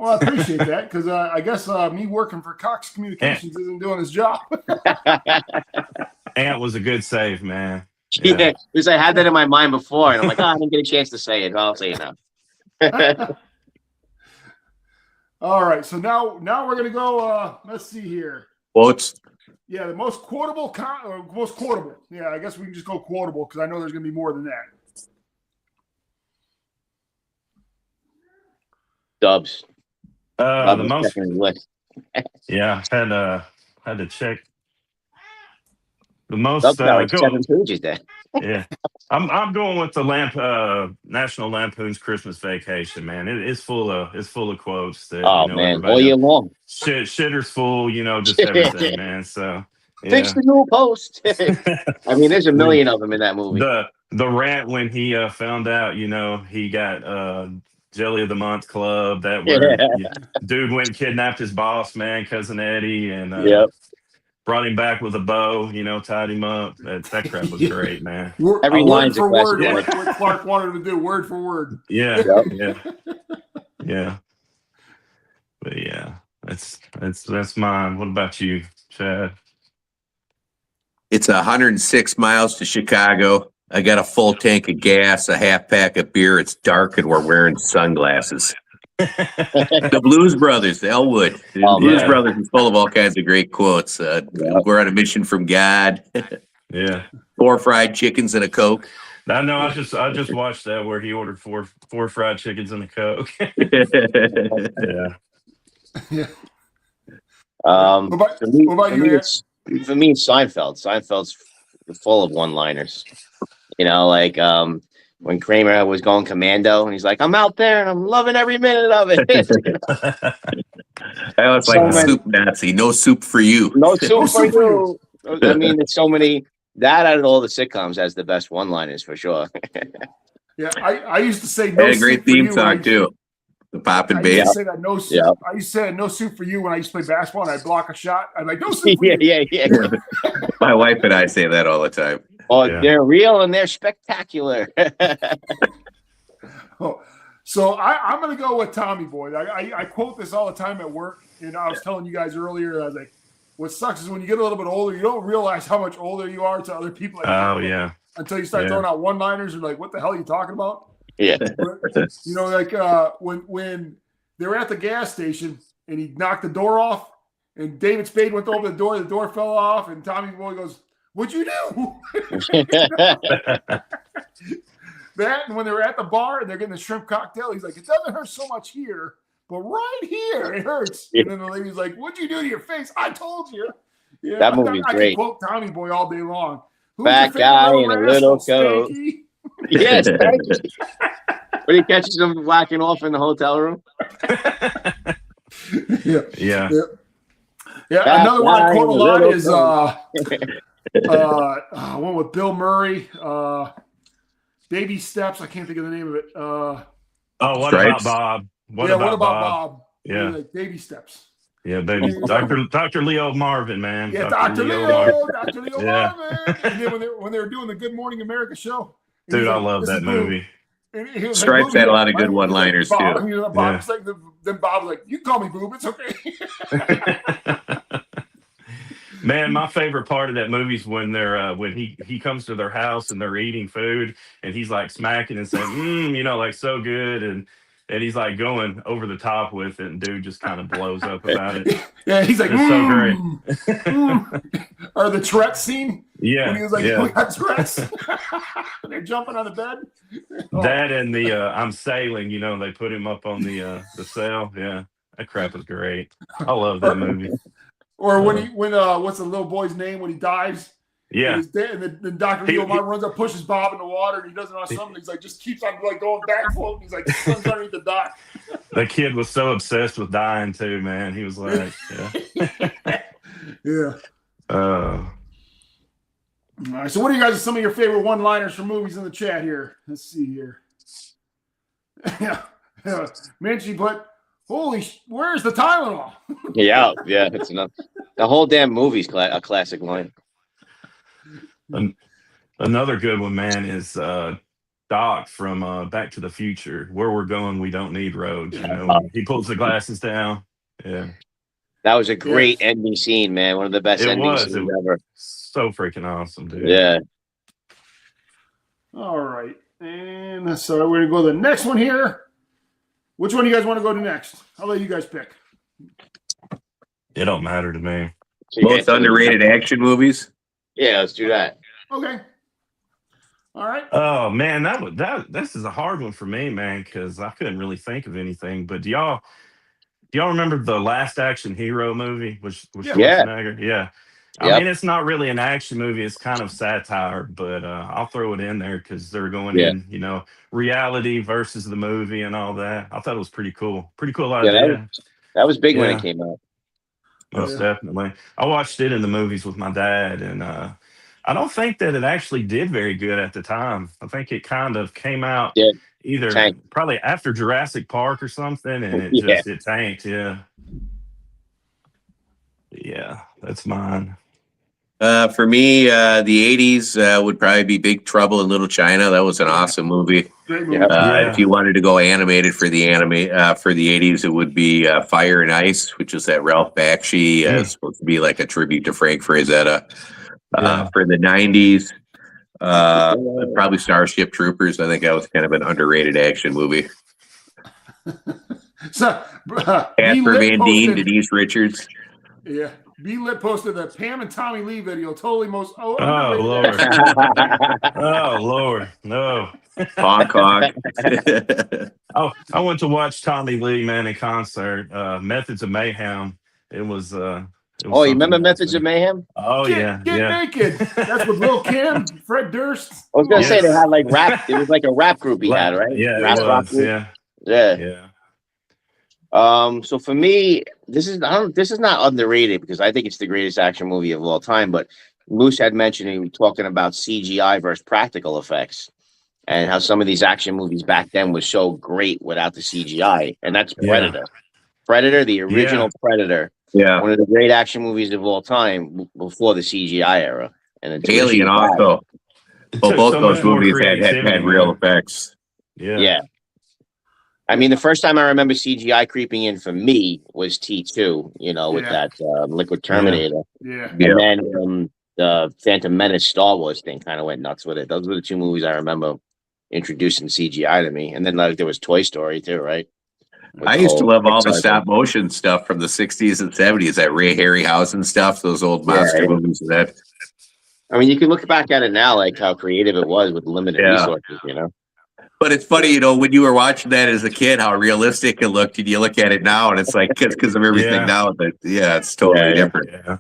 I appreciate that because I guess me working for Cox Communications isn't doing his job. Ant was a good save, man. Yeah, because I had that in my mind before, and I'm like, I didn't get a chance to say it. I'll say it now. All right, so now we're gonna go. Let's see here. Quotes. Yeah, the most quotable. Most quotable. Yeah, I guess we can just go quotable because I know there's gonna be more than that. Dubs. The most. checking his list. Yeah, had to check. The most. Dubs got like go- 7 pages there. yeah, I'm going with the National Lampoon's Christmas Vacation, man. It's full of quotes that Man, everybody all year knows. long. Shitter's full, just everything, man. So Fix yeah. the new post. I mean, there's a million of them in that movie. The rant when he found out, he got Jelly of the Month Club. That where dude went and kidnapped his boss, man, cousin Eddie, and brought him back with a bow. Tied him up. That crap was great, man. Every word line's a for word, classic. what Clark wanted to do, word for word. Yeah, yeah. But yeah, that's mine. What about you, Chad? It's 106 miles to Chicago. I got a full tank of gas, a half pack of beer. It's dark and we're wearing sunglasses. The Blues Brothers, Elwood. The Blues Brothers is full of all kinds of great quotes. We're on a mission from God. Yeah. 4 fried chickens and a Coke. I know. I just watched that where he ordered four fried chickens and a Coke. Yeah. Yeah. For you, me, it's Seinfeld. Seinfeld's full of one-liners. Like when Kramer was going commando, and he's like, "I'm out there and I'm loving every minute of it." I was like the soup Nazi. No soup for you. No soup for you. I mean, there's so many. That out of all the sitcoms has the best one-liners for sure. Yeah, I used to say I no had a great soup for theme you song too. The pop and I used to bass. say that no soup. I used to say no soup for you when I used to play basketball and I'd block a shot. I'm like, no soup for you. Yeah. My wife and I say that all the time. Oh, they're real and they're spectacular. So I'm going to go with Tommy Boy. I quote this all the time at work. And I was telling you guys earlier, I was like, what sucks is when you get a little bit older, you don't realize how much older you are to other people. Oh, yeah. until you start throwing out one-liners. You're like, what the hell are you talking about? Yeah. You know, like when they were at the gas station and he knocked the door off, and David Spade went over the door fell off, and Tommy Boy goes, "What'd you do?" That, and when they were at the bar and they're getting the shrimp cocktail, he's like, "It doesn't hurt so much here, but right here it hurts." And then the lady's like, "What'd you do to your face?" "I told you." Yeah, That movie's I great. can quote Tommy Boy all day long. Who's Fat your favorite guy in a little rascal, coat. Spanky? Yes, when he catches him whacking off in the hotel room. Yeah. Fat Another one I guy quote a in a lot little is one with Bill Murray, Baby Steps. I can't think of the name of it. What Stripes. about Bob? What about Bob? Yeah. Like Baby Steps. Yeah, baby. Dr. Leo Marvin, man. Yeah, Dr. Leo Yeah. Marvin. And then when they were doing the Good Morning America show. Dude, I like, love that movie. And he was Stripes like, had a lot of good one-liners, like, Bob, too. You know, Bob, it's like then Bob was like, "You can call me Boob, it's okay." Man, my favorite part of that movie is when they're when he comes to their house and they're eating food and he's like smacking and saying, you know, like so good, and he's like going over the top with it, and dude just kind of blows up about it. Yeah, he's like, it's so great. Or the Tourette's scene. Yeah. When he was like, "We got Tourette's." They're jumping on the bed. That and the I'm sailing, you know, they put him up on the sail. Yeah. That crap is great. I love that movie. Or when what's the little boy's name when he dives? Yeah. And then Dr. Leo Martin runs up, pushes Bob in the water, and he doesn't know something. He's like, just keeps on like going back floating. He's like, "Son's underneath the dock." The kid was so obsessed with dying too, man. He was like, Yeah. All right. So, what are you guys? Some of your favorite one-liners from movies in the chat here? Let's see here. Yeah. Minchie, but where's the Tylenol? Yeah, it's enough. The whole damn movie's a classic line. Another good one, man, is Doc from Back to the Future. Where we're going, we don't need roads. You know, he pulls the glasses down. Yeah, that was a great ending scene, man. One of the best ending scenes ever. So freaking awesome, dude. Yeah. All right, and so we're gonna go to the next one here. Which one do you guys want to go to next? I'll let you guys pick. It don't matter to me. Most underrated action movies. Yeah, let's do that. Okay. All right. Oh man, this is a hard one for me, man, because I couldn't really think of anything. But do y'all remember the Last Action Hero movie? With Schwarzenegger? Yeah. I mean, it's not really an action movie. It's kind of satire, but I'll throw it in there because they're going in, you know, reality versus the movie and all that. I thought it was pretty cool. Pretty cool idea. That was big when it came out. Most definitely. I watched it in the movies with my dad, and I don't think that it actually did very good at the time. I think it kind of came out probably after Jurassic Park or something, and it tanked. Yeah. Yeah, that's mine. For me, the 80s would probably be Big Trouble in Little China. That was an awesome movie. If you wanted to go animated for the for the 80s, it would be Fire and Ice, which is that Ralph Bakshi. It's supposed to be like a tribute to Frank Frazetta. For the 90s, probably Starship Troopers. I think that was kind of an underrated action movie. So, Casper Van Dien, Denise Richards. Yeah. B-Lit posted that Pam and Tommy Lee video. Totally most. Oh, Lord. Oh, Lord. No. Honk, honk. I went to watch Tommy Lee, man, in concert. Methods of Mayhem. It was. You remember Methods of Mayhem? Oh, Get naked. That's with Lil Kim, Fred Durst. I was going to say they had like rap. It was like a rap group he had, right? Yeah, rap group. Yeah. So for me, this is not underrated because I think it's the greatest action movie of all time. But Moose had mentioned he was talking about CGI versus practical effects, and how some of these action movies back then was so great without the CGI, and that's Predator. Yeah. Predator, the original Predator. Yeah, one of the great action movies of all time before the CGI era. And Alien also. Well, both those movies had real effects. Yeah. I mean, the first time I remember CGI creeping in for me was T2, you know, with that Liquid Terminator. Yeah. And then the Phantom Menace Star Wars thing kind of went nuts with it. Those were the two movies I remember introducing CGI to me. And then like there was Toy Story too, right? With I the used to whole love all the Pixar stop thing. motion stuff from the 60s and 70s, that Ray Harryhausen stuff, those old monster Yeah. movies and that. I mean, you can look back at it now, like how creative it was with limited Yeah. resources, you know? But it's funny, when you were watching that as a kid, how realistic it looked, and you look at it now, and it's like because of everything Yeah. now. But yeah, it's totally Yeah. different. Yeah.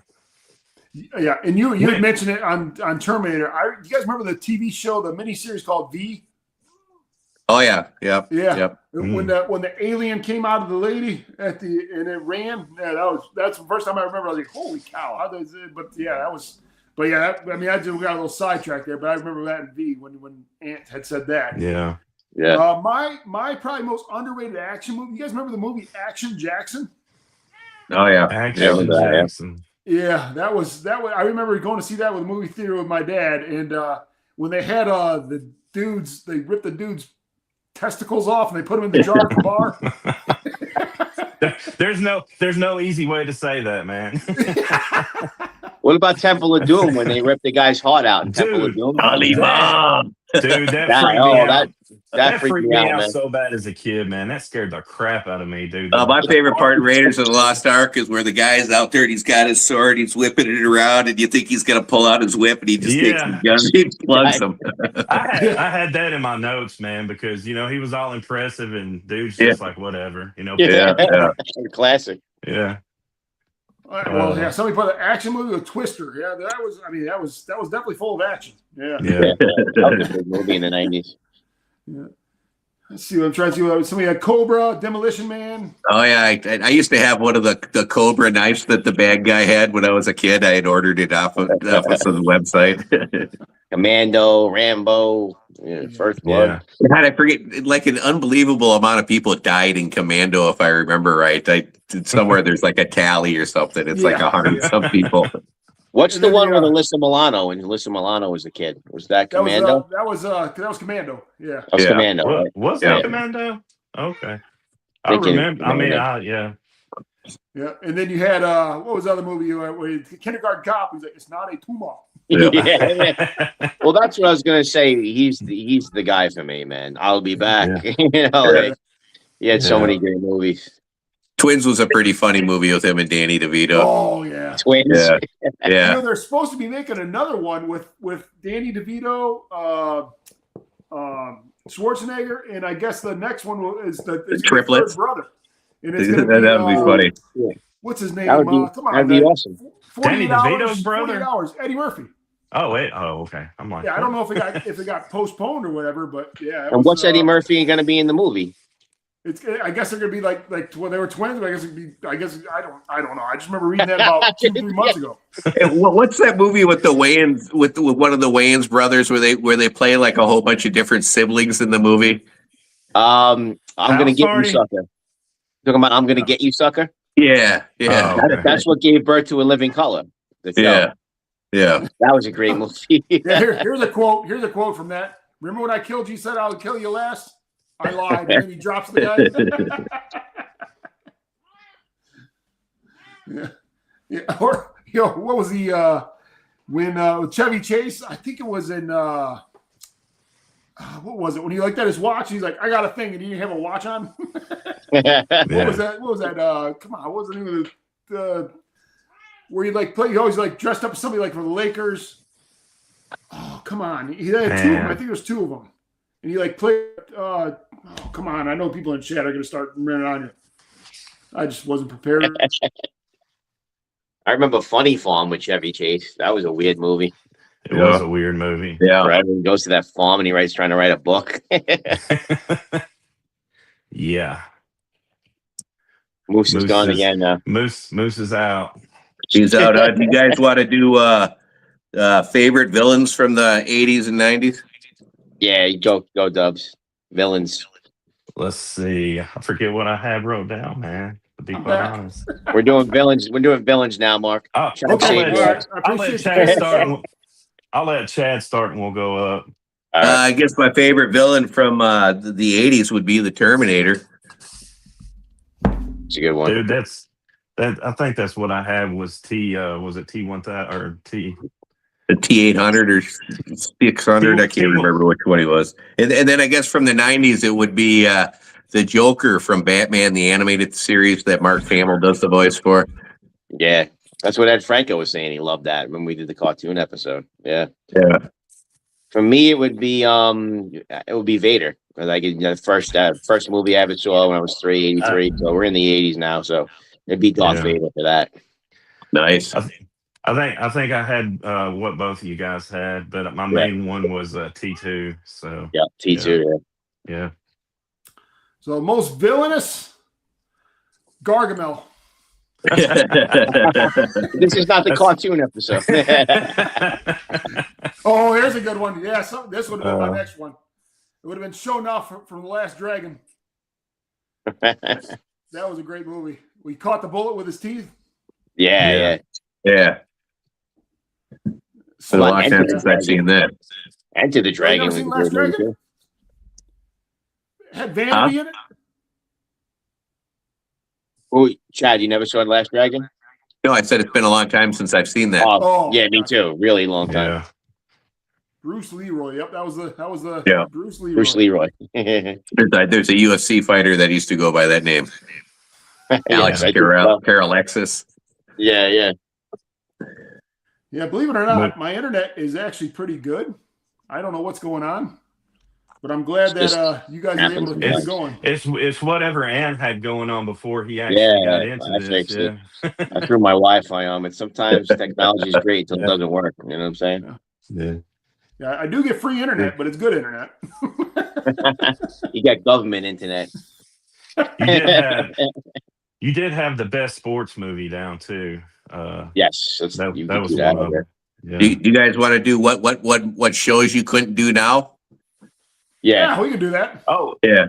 Yeah, and you had mentioned it on Terminator. You guys remember the TV show, the miniseries called V? Oh yeah, yep, Yeah. yep. When the alien came out of the lady and it ran. Yeah, that's the first time I remember. I was like, holy cow, how does it? But yeah, that was. But yeah, I just got a little sidetracked there. But I remember that in V when Ant had said that. Yeah. Yeah. My probably most underrated action movie. You guys remember the movie Action Jackson? Oh yeah, Action Yeah. Jackson. Yeah, that was. I remember going to see that with a movie theater with my dad, and when they had the dudes, they ripped the dudes' testicles off and they put them in the jar at the bar. There's no easy way to say that, man. What about Temple of Doom when they ripped the guy's heart out in Temple of Dude. Doom? Alima. Dude, that That- freaked oh, me out. that That freaked me out, man. so bad as a kid, man. That scared the crap out of me, dude. My favorite part in Raiders of the Lost Ark is where the guy's out there and he's got his sword, he's whipping it around, and you think he's gonna pull out his whip, and he just takes Yeah. his gun, he plugs him. I had that in my notes, man, because he was all impressive and dude's just like whatever, Yeah, yeah. Classic. Yeah. Well, yeah, somebody put an action movie with Twister. Yeah, that was definitely full of action. Yeah. Yeah. That was a big movie in the 90s. Yeah. Let's see what I'm trying to see. Somebody had Cobra, Demolition Man. Oh yeah, I used to have one of the Cobra knives that the bad guy had when I was a kid. I had ordered it off of some website. Commando, Rambo, First Blood. Yeah. God, I forget. Like an unbelievable amount of people died in Commando, if I remember right. Somewhere there's like a tally or something. It's like 100 some people. What's And the then one the, with Alyssa Milano when Alyssa Milano was a kid? Was that Commando? That was Commando. Yeah. That was Yeah. Commando. What, Right? was Yeah. that Commando? Okay. I Thinking remember. I mean, Commando. yeah. Yeah. And then you had what was the other movie where Kindergarten Cop? He's like, it's not a tumor. Yeah. Well, that's what I was gonna say. He's the guy for me, man. I'll be back. Like, he had so Yeah. many great movies. Twins was a pretty funny movie with him and Danny DeVito. Oh yeah. Twins. Yeah, You yeah. know, they're supposed to be making another one with Danny DeVito, Schwarzenegger, and I guess the next one is the triplets. third brother. And it's gonna That would be funny. What's his name? That would be, Come on, that'd be man. awesome. 48 Danny hours, DeVito's brother? 48 hours. Eddie Murphy. Oh wait. Oh, okay. I'm like, Yeah, I don't know if it got postponed or whatever, but yeah. it And was, what's Eddie Murphy gonna be in the movie? I guess they're gonna be like when they were twins. But I guess I don't know. I just remember reading that about 2-3 months ago. Hey, what's that movie with the Wayans with one of the Wayans brothers where they play like a whole bunch of different siblings in the movie? I'm gonna get Party? you, sucker. Talking about I'm gonna get you, sucker. Yeah, yeah, Oh, okay. That's what gave birth to A Living Color. The show. yeah, yeah. That was a great movie. Yeah, here's a quote. Here's a quote from that. Remember when I killed you? Said I would kill you last. I lied. And then he drops the guy. yeah. Or what was the when Chevy Chase? I think it was in what was it when he looked at his watch? He's like, I got a thing, and he didn't have a watch on. What was that? What was that? Come on, what was the name of the where you like play? He always like dressed up as somebody like for the Lakers. Oh, come on! He had two of them. I think there was two of them, and he like played. Oh, come on! I know people in chat are going to start running on you. I just wasn't prepared. I remember Funny Farm with Chevy Chase. That was a weird movie. It was a weird movie. Yeah. Right? He goes to that farm and he's trying to write a book. Yeah. Moose is gone again now. Moose is out. He's out. Do you guys want to do favorite villains from the 80s and 90s? Yeah, go Dubs. Villains. Let's see. I forget what I had wrote down, man. To be I'm quite back. honest. We're doing villains. We're doing villains now, Mark. Oh, Okay, I'll all let, right. I I'll let appreciate Chad you. start. I'll let Chad start, and we'll go up. All right. I guess my favorite villain from the 80s would be the Terminator. It's a good one. Dude, I think that's what I had was T. Was it T1000 or T? The T800 or 600. I can't remember which one he was. And then I guess from the 90s, it would be the Joker from Batman, the animated series that Mark Hamill does the voice for. Yeah. That's what Ed Franco was saying. He loved that when we did the cartoon episode. Yeah. Yeah. For me, it would be Vader. Like the first movie I ever saw when I was 83. So we're in the 80s now. So it'd be Darth Vader for that. Nice. I think I had what both of you guys had, but my main one was T2. So yeah, T2. Yeah. So most villainous, Gargamel. This is not the cartoon episode. Oh, here's a good one. Yeah, this would have been my next one. It would have been shown off from The Last Dragon. That was a great movie. We caught the bullet with his teeth. Yeah. It's a long time since I've seen that. Enter the Dragon. You ever seen Last Dragon? Had Vanity in it? Oh, Chad, you never saw The Last Dragon? No, I said it's been a long time since I've seen that. Oh, yeah, me too. Really long time. Yeah. Bruce Leroy. Yep, that was the Yeah. Bruce Leroy. Bruce Leroy. There's a UFC fighter that used to go by that name. Alex Karalexis. Yeah. Yeah, believe it or not, my internet is actually pretty good. I don't know what's going on, but I'm glad that you guys are able to get it going. It's whatever Ann had going on before he actually got into this. I threw my Wi-Fi on, and sometimes technology is great until it doesn't work. You know what I'm saying? Yeah, I do get free internet, but it's good internet. You got government internet. You did have the best sports movie down too. Yes, that was one of them. Yeah. Do you guys want to do what shows you couldn't do now? Yeah, we can do that. Oh, yeah.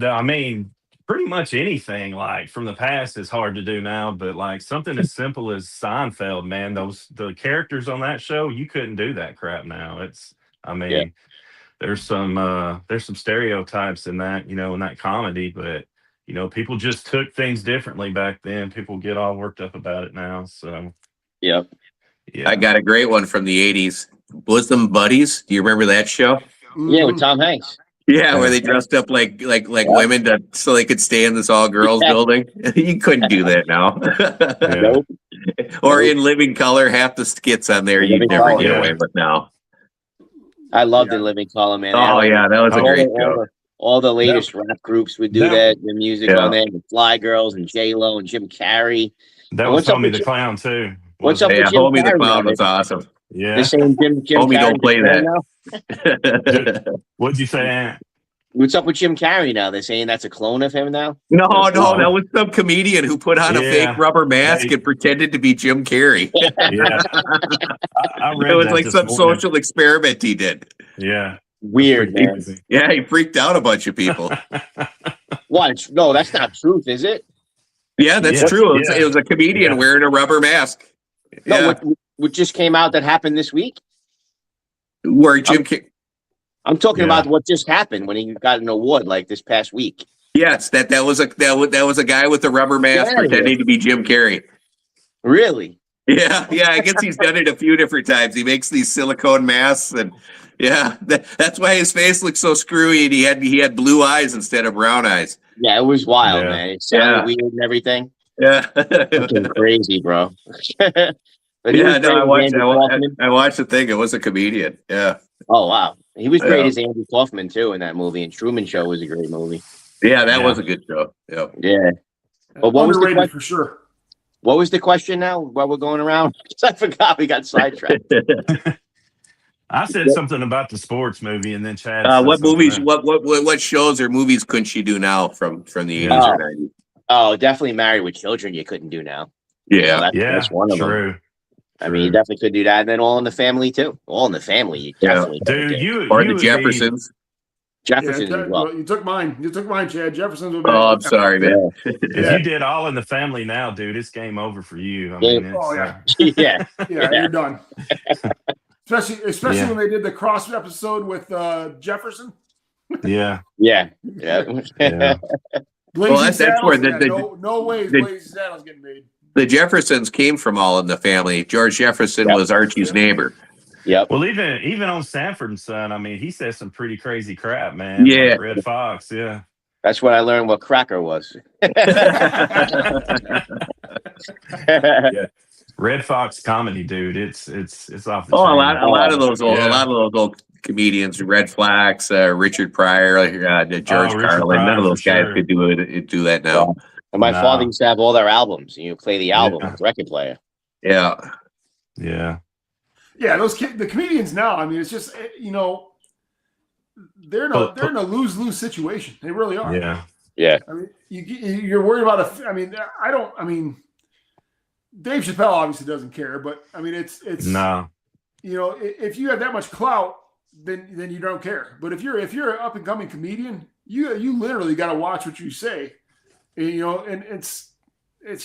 I mean, pretty much anything like from the past is hard to do now, but like something as simple as Seinfeld, man, the characters on that show, you couldn't do that crap now. There's some stereotypes in that, in that comedy, but people just took things differently back then. People get all worked up about it now. So yeah. I got a great one from the 80s. Bosom Buddies. Do you remember that show? Yeah, with Tom Hanks. Yeah, where they dressed up like women so they could stay in this all girls building. You couldn't do that now. Nope. Or in Living Color, half the skits on there you'd never get away with now. I loved In Living Color, man. Oh yeah, that was a great show. All the latest rap groups would do that. The music on there, the Fly Girls and J-Lo and Jim Carrey. That was Homie the Clown too. What's up with Jim Homie Carrey the Clown now? was awesome. Yeah. They're saying Jim Homie Carrey don't play that. What'd you say, Aunt? What's up with Jim Carrey now? They're saying that's a clone of him now? No, that was some comedian who put on a fake rubber mask and pretended to be Jim Carrey. I read it was like some social experiment he did. Yeah. Weird, man. Yeah, he freaked out a bunch of people. What? No, that's not truth, is it? Yeah, that's true. It was a comedian wearing a rubber mask. No, what just came out that happened this week? Where Jim Carrey. I'm talking about what just happened when he got an award like this past week. Yes, that was a guy with a rubber mask pretending to be Jim Carrey. Really? Yeah. I guess he's done it a few different times. He makes these silicone masks, and that's why his face looks so screwy. And he had blue eyes instead of brown eyes. Yeah, it was wild, man. It sounded weird and everything. Yeah, fucking crazy, bro. But I watched the thing. It was a comedian. Yeah. Oh wow, he was great as Andy Kaufman too in that movie. And Truman Show was a great movie. Yeah, that was a good show. Yeah. But what was the question? For sure. What was the question now? While we're going around, I forgot. We got sidetracked. I said something about the sports movie, and then Chad. What movies? What shows or movies couldn't you do now from the 80s or 90s? Oh, definitely Married with Children. You couldn't do now. Yeah, that's one of them. I mean, you definitely could do that. And then All in the Family too. All in the Family. You definitely or the Jeffersons. Jeffersons as well. You took mine. You took mine, Chad. Jeffersons. I'm sorry, man. If you did All in the Family now, dude, it's game over for you. I mean, you're done. Especially when they did the cross episode with Jefferson. Yeah. Well, that's where no way Blazing Saddles getting made. The Jeffersons came from All in the Family. George Jefferson was Archie's neighbor. Yep. Well, even on Sanford and Son, I mean, he says some pretty crazy crap, man. Yeah. Like Red Fox, yeah. That's when I learned what cracker was. Yeah. Red Fox comedy, dude. It's off the Oh, chain. a lot of those old, Yeah. a lot of those old comedians, Red Flax, Richard Pryor, George Richard Carlin. None Pryor, of those for guys sure. could do that now. And my No. father used to have all their albums. And you play the album Yeah. with the record player. Yeah. Yeah. Yeah, the comedians now. I mean, it's just they're in a lose-lose situation. They really are. Yeah. Yeah. I mean, you're worried about I mean, Dave Chappelle obviously doesn't care, but I mean, it's No. if you have that much clout, then you don't care. But if you're an up and coming comedian, you literally got to watch what you say, and it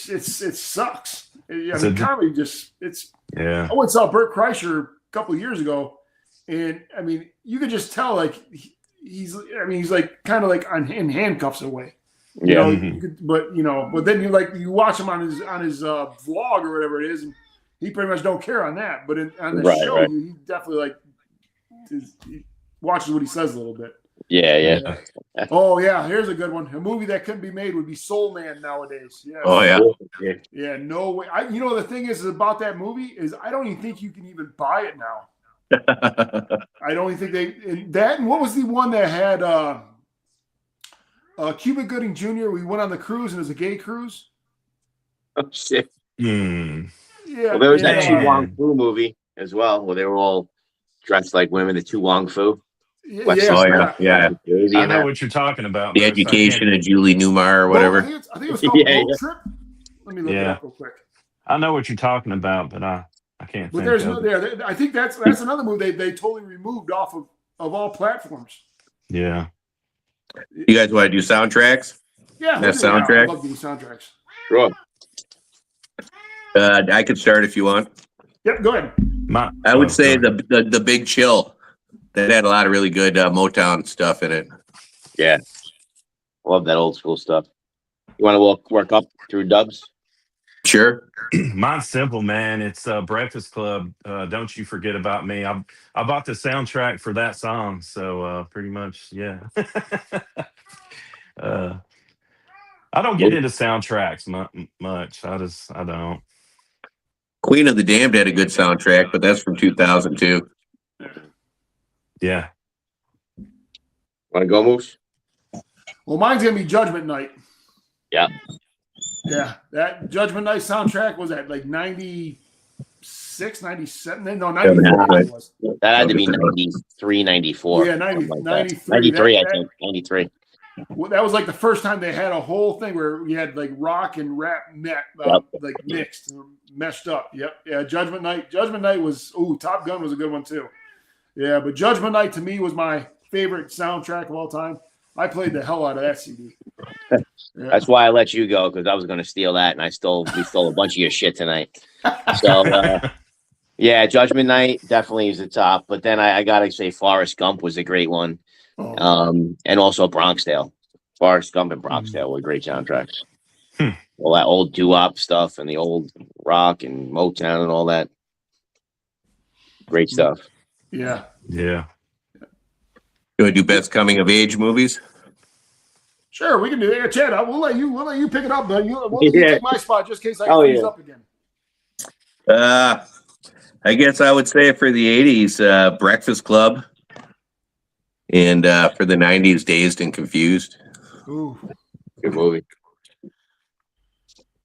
sucks. I mean, comedy Yeah. I went and saw Bert Kreischer a couple of years ago, and I mean, you could just tell like he's like kind of like in handcuffs in a way. Yeah. But then you watch him on his vlog or whatever it is, and he pretty much don't care on that. But on the show, he definitely he watches what he says a little bit. Yeah. Oh yeah, here's a good one. A movie that couldn't be made would be Soul Man nowadays. Yeah. Oh yeah. Yeah, no way. The thing is about that movie is I don't even think you can even buy it now. I don't even think and what was the one that had Cuba Gooding Jr. We went on the cruise and it was a gay cruise. Oh shit. Hmm. Yeah. Well, there was that yeah. Tu Wong Fu movie as well, where they were all dressed like women. The Tu Wong Fu. Yeah, Yeah. I know what you're talking about. The but I Education can't- of Julie Newmar or whatever. Well, I think it was called Road Trip. Let me look it up real quick. I know what you're talking about, but I can't. But think there's of no it. there. I think that's another movie they totally removed off of all platforms. Yeah. You guys want to do soundtracks? Yeah, Best I soundtrack? love doing soundtracks. Sure. I could start if you want. Yep, go ahead. I would say sorry. the Big Chill. That had a lot of really good Motown stuff in it. Yeah. Love that old school stuff. You want to work up through dubs? Sure. Mine's simple, man. It's Breakfast Club. Don't you forget about me. I bought the soundtrack for that song, so pretty much, yeah. I don't get into soundtracks much. I don't. Queen of the Damned had a good soundtrack, but that's from 2002. Yeah. Want to go, Moose? Well, mine's gonna be Judgment Night. Yeah. Yeah, that Judgment Night soundtrack was at like 96, 97. No, 94 it was. That had to be 93, 94. Yeah, 93. 93, I think. 93. Well, that was like the first time they had a whole thing where you had like rock and rap like mixed, meshed up. Yep. Yeah. Judgment Night. Judgment Night was Top Gun was a good one too. Yeah, but Judgment Night to me was my favorite soundtrack of all time. I played the hell out of that CD. Yeah. That's why I let you go, because I was going to steal that, and we stole a bunch of your shit tonight. So, yeah, Judgment Night definitely is the top. But then I got to say Forrest Gump was a great one. And also Bronxdale. Forrest Gump and Bronxdale were great soundtracks. All that old doo-wop stuff and the old rock and Motown and all that. Great stuff. Yeah. Yeah. You want to do best coming of age movies? Sure, we can do it. Chad, we'll let you pick it up, but we'll take my spot just in case I freeze up again. I guess I would say for the 80s, Breakfast Club. And for the 90s, Dazed and Confused. Ooh. Good movie.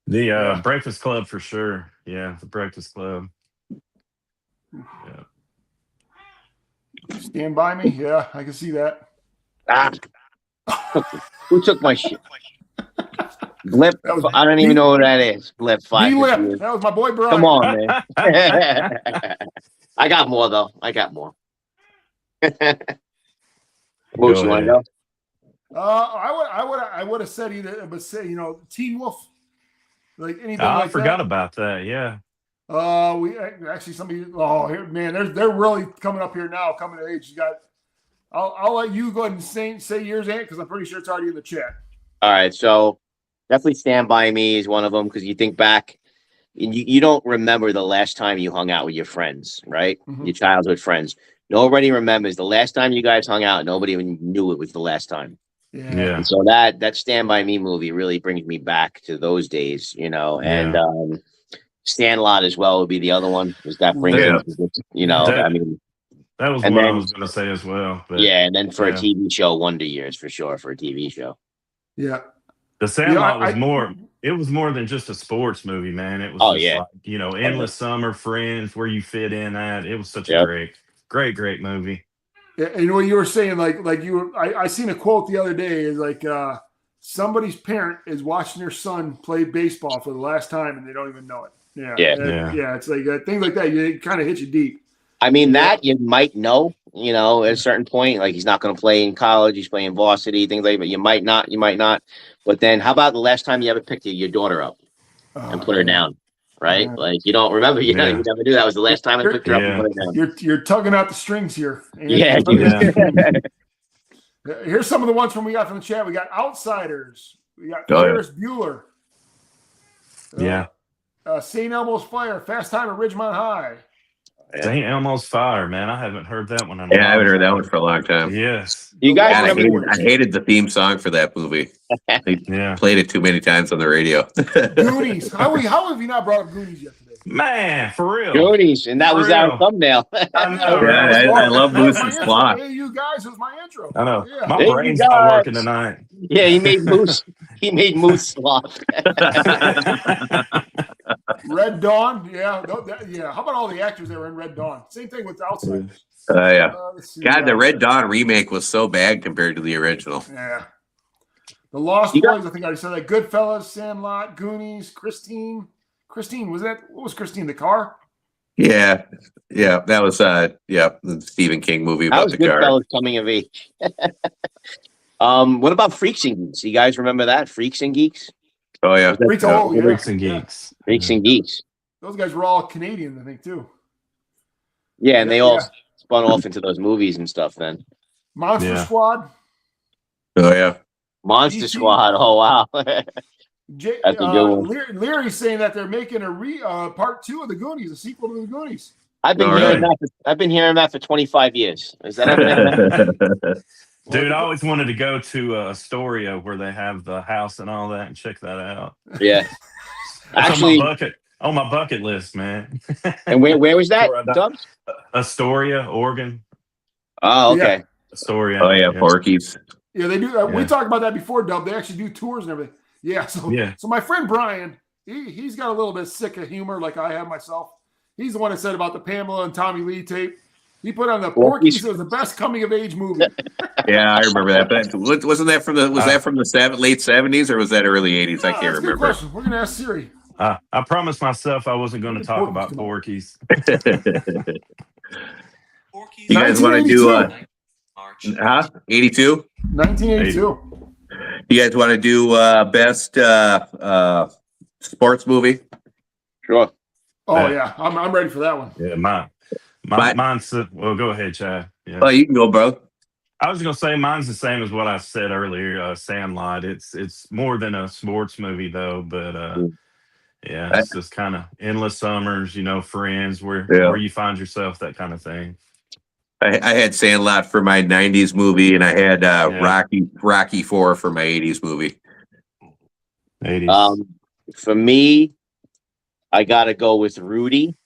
The Breakfast Club for sure. Yeah, the Breakfast Club. Yeah. Stand By Me. Yeah, I can see that. Who took my shit? Blip. I don't even know what that is. Blip 5. Blip. That was my boy Brian. Come on, man. I got more though. I got more. Moose, you want to go? I would have said either, but say Teen Wolf, like anything. I forgot about that. Yeah. We actually somebody. Oh, here, man, they're really coming up here now, coming of age. You got. I'll let you go ahead and say yours, Ant, because I'm pretty sure it's already in the chat. All right, so definitely Stand By Me is one of them, because you think back you don't remember the last time you hung out with your friends, right? Mhm. Your childhood friends. Nobody remembers the last time you guys hung out. Nobody even knew it was the last time. Yeah. Yeah. And so that Stand By Me movie really brings me back to those days, you know. And Sandlot as well would be the other one. Is that brings Yeah. me, you know, That I mean, that was and what I then was going to say as well. But yeah, and then for a yeah. TV show, Wonder Years for sure for a TV show. Yeah. The Sandlot I- was more. It was more than just a sports movie, man. It was Oh, just yeah. like, you know, endless summer, Friends, where you fit in at. It was such a Yep. great movie. Yeah, and what you were saying, I seen a quote the other day is like somebody's parent is watching their son play baseball for the last time and they don't even know it. Yeah, Yeah. It's like things like that. It kind of hits you deep. I mean, that you might know, you know, at a certain point, like he's not going to play in college, he's playing varsity, things like that. But you might not. But then, how about the last time you ever picked your daughter up and put her down, right? Yeah. Like you don't remember, you know, Yeah. you never knew that was the last time I picked her up and Yeah. put her down. You're tugging out the strings here. And Yeah, dude. Here's some of the ones we got from the chat. We got Outsiders. We got Oh, yeah. Ferris Bueller. Yeah. St. Elmo's Fire. Fast Time at Ridgemont High. St. Elmo's Fire, man. I haven't heard that one in a Yeah, I long haven't heard that time. one for a long time. Yes. You guys God, remember? I hated the theme song for that movie. They Yeah. played it too many times on the radio. Goonies. How have you not brought up Goonies yet today? Man, for real. Goonies, and that was For our real. thumbnail. I know. Yeah, I love That was my Moose's intro. plot. Hey, you guys, was my intro. I know. Yeah. My Hey, you brain's not guys. working tonight. Yeah, he made Moose. He made Moose sloth. Red Dawn. Yeah. How about all the actors that were in Red Dawn? Same thing with Outsiders. Yeah. Let's see, God, the Red Dawn remake was so bad compared to the original. Yeah. The Lost You got- Boys, I think I already said that. Goodfellas, Sandlot, Goonies, Christine. Christine, what was Christine? The car? Yeah. Yeah. That was the Stephen King movie That about was the car. Goodfellas coming of age. What about Freaks and Geeks? You guys remember that? Freaks and Geeks? Oh yeah. Freaks, oh, yeah. Freaks and Yeah. Geeks. Freaks and Geeks. Those guys were all Canadian, I think, too. Yeah, and they all Yeah. spun off into those movies and stuff then. Monster Yeah. Squad. Oh yeah. Monster DC. Squad. Oh, wow. That's That's a good one. Leary's saying that they're making a part 2 of the Goonies, a sequel to the Goonies. I've been All hearing right. that. I've been hearing that for 25 years. Is that ever? Dude, I always wanted to go to Astoria where they have the house and all that and check that out. Yeah. That's Actually, on my bucket list, man. and where was that, Florida. Doug? Astoria, Oregon. Oh, okay. Astoria. Oh yeah, Porky's. Yeah, they do. We Yeah. talked about that before, Dub. They actually do tours and everything. Yeah. So my friend Brian, he's got a little bit sick of humor, like I have myself. He's the one that said about the Pamela and Tommy Lee tape. He put on the Porky's. It was the best coming of age movie. Yeah, I remember that. But wasn't that from the late 70s or was that early 80s? I That's can't a good remember. question. We're gonna ask Siri. I promised myself I wasn't going to talk about Porky's. Porkies. You guys want to do 82? 1982. You guys want to do best sports movie? Sure. Oh yeah, I'm ready for that one. Yeah, mine's well, go ahead, Chad. Yeah. Oh, you can go, bro. I was gonna say mine's the same as what I said earlier. Sandlot. It's more than a sports movie though, but yeah, it's just kind of endless summers, you know, Friends, where you find yourself, that kind of thing. I had Sandlot for my 90s movie, and I had Rocky 4 for my 80s movie. 80s. For me, I gotta go with Rudy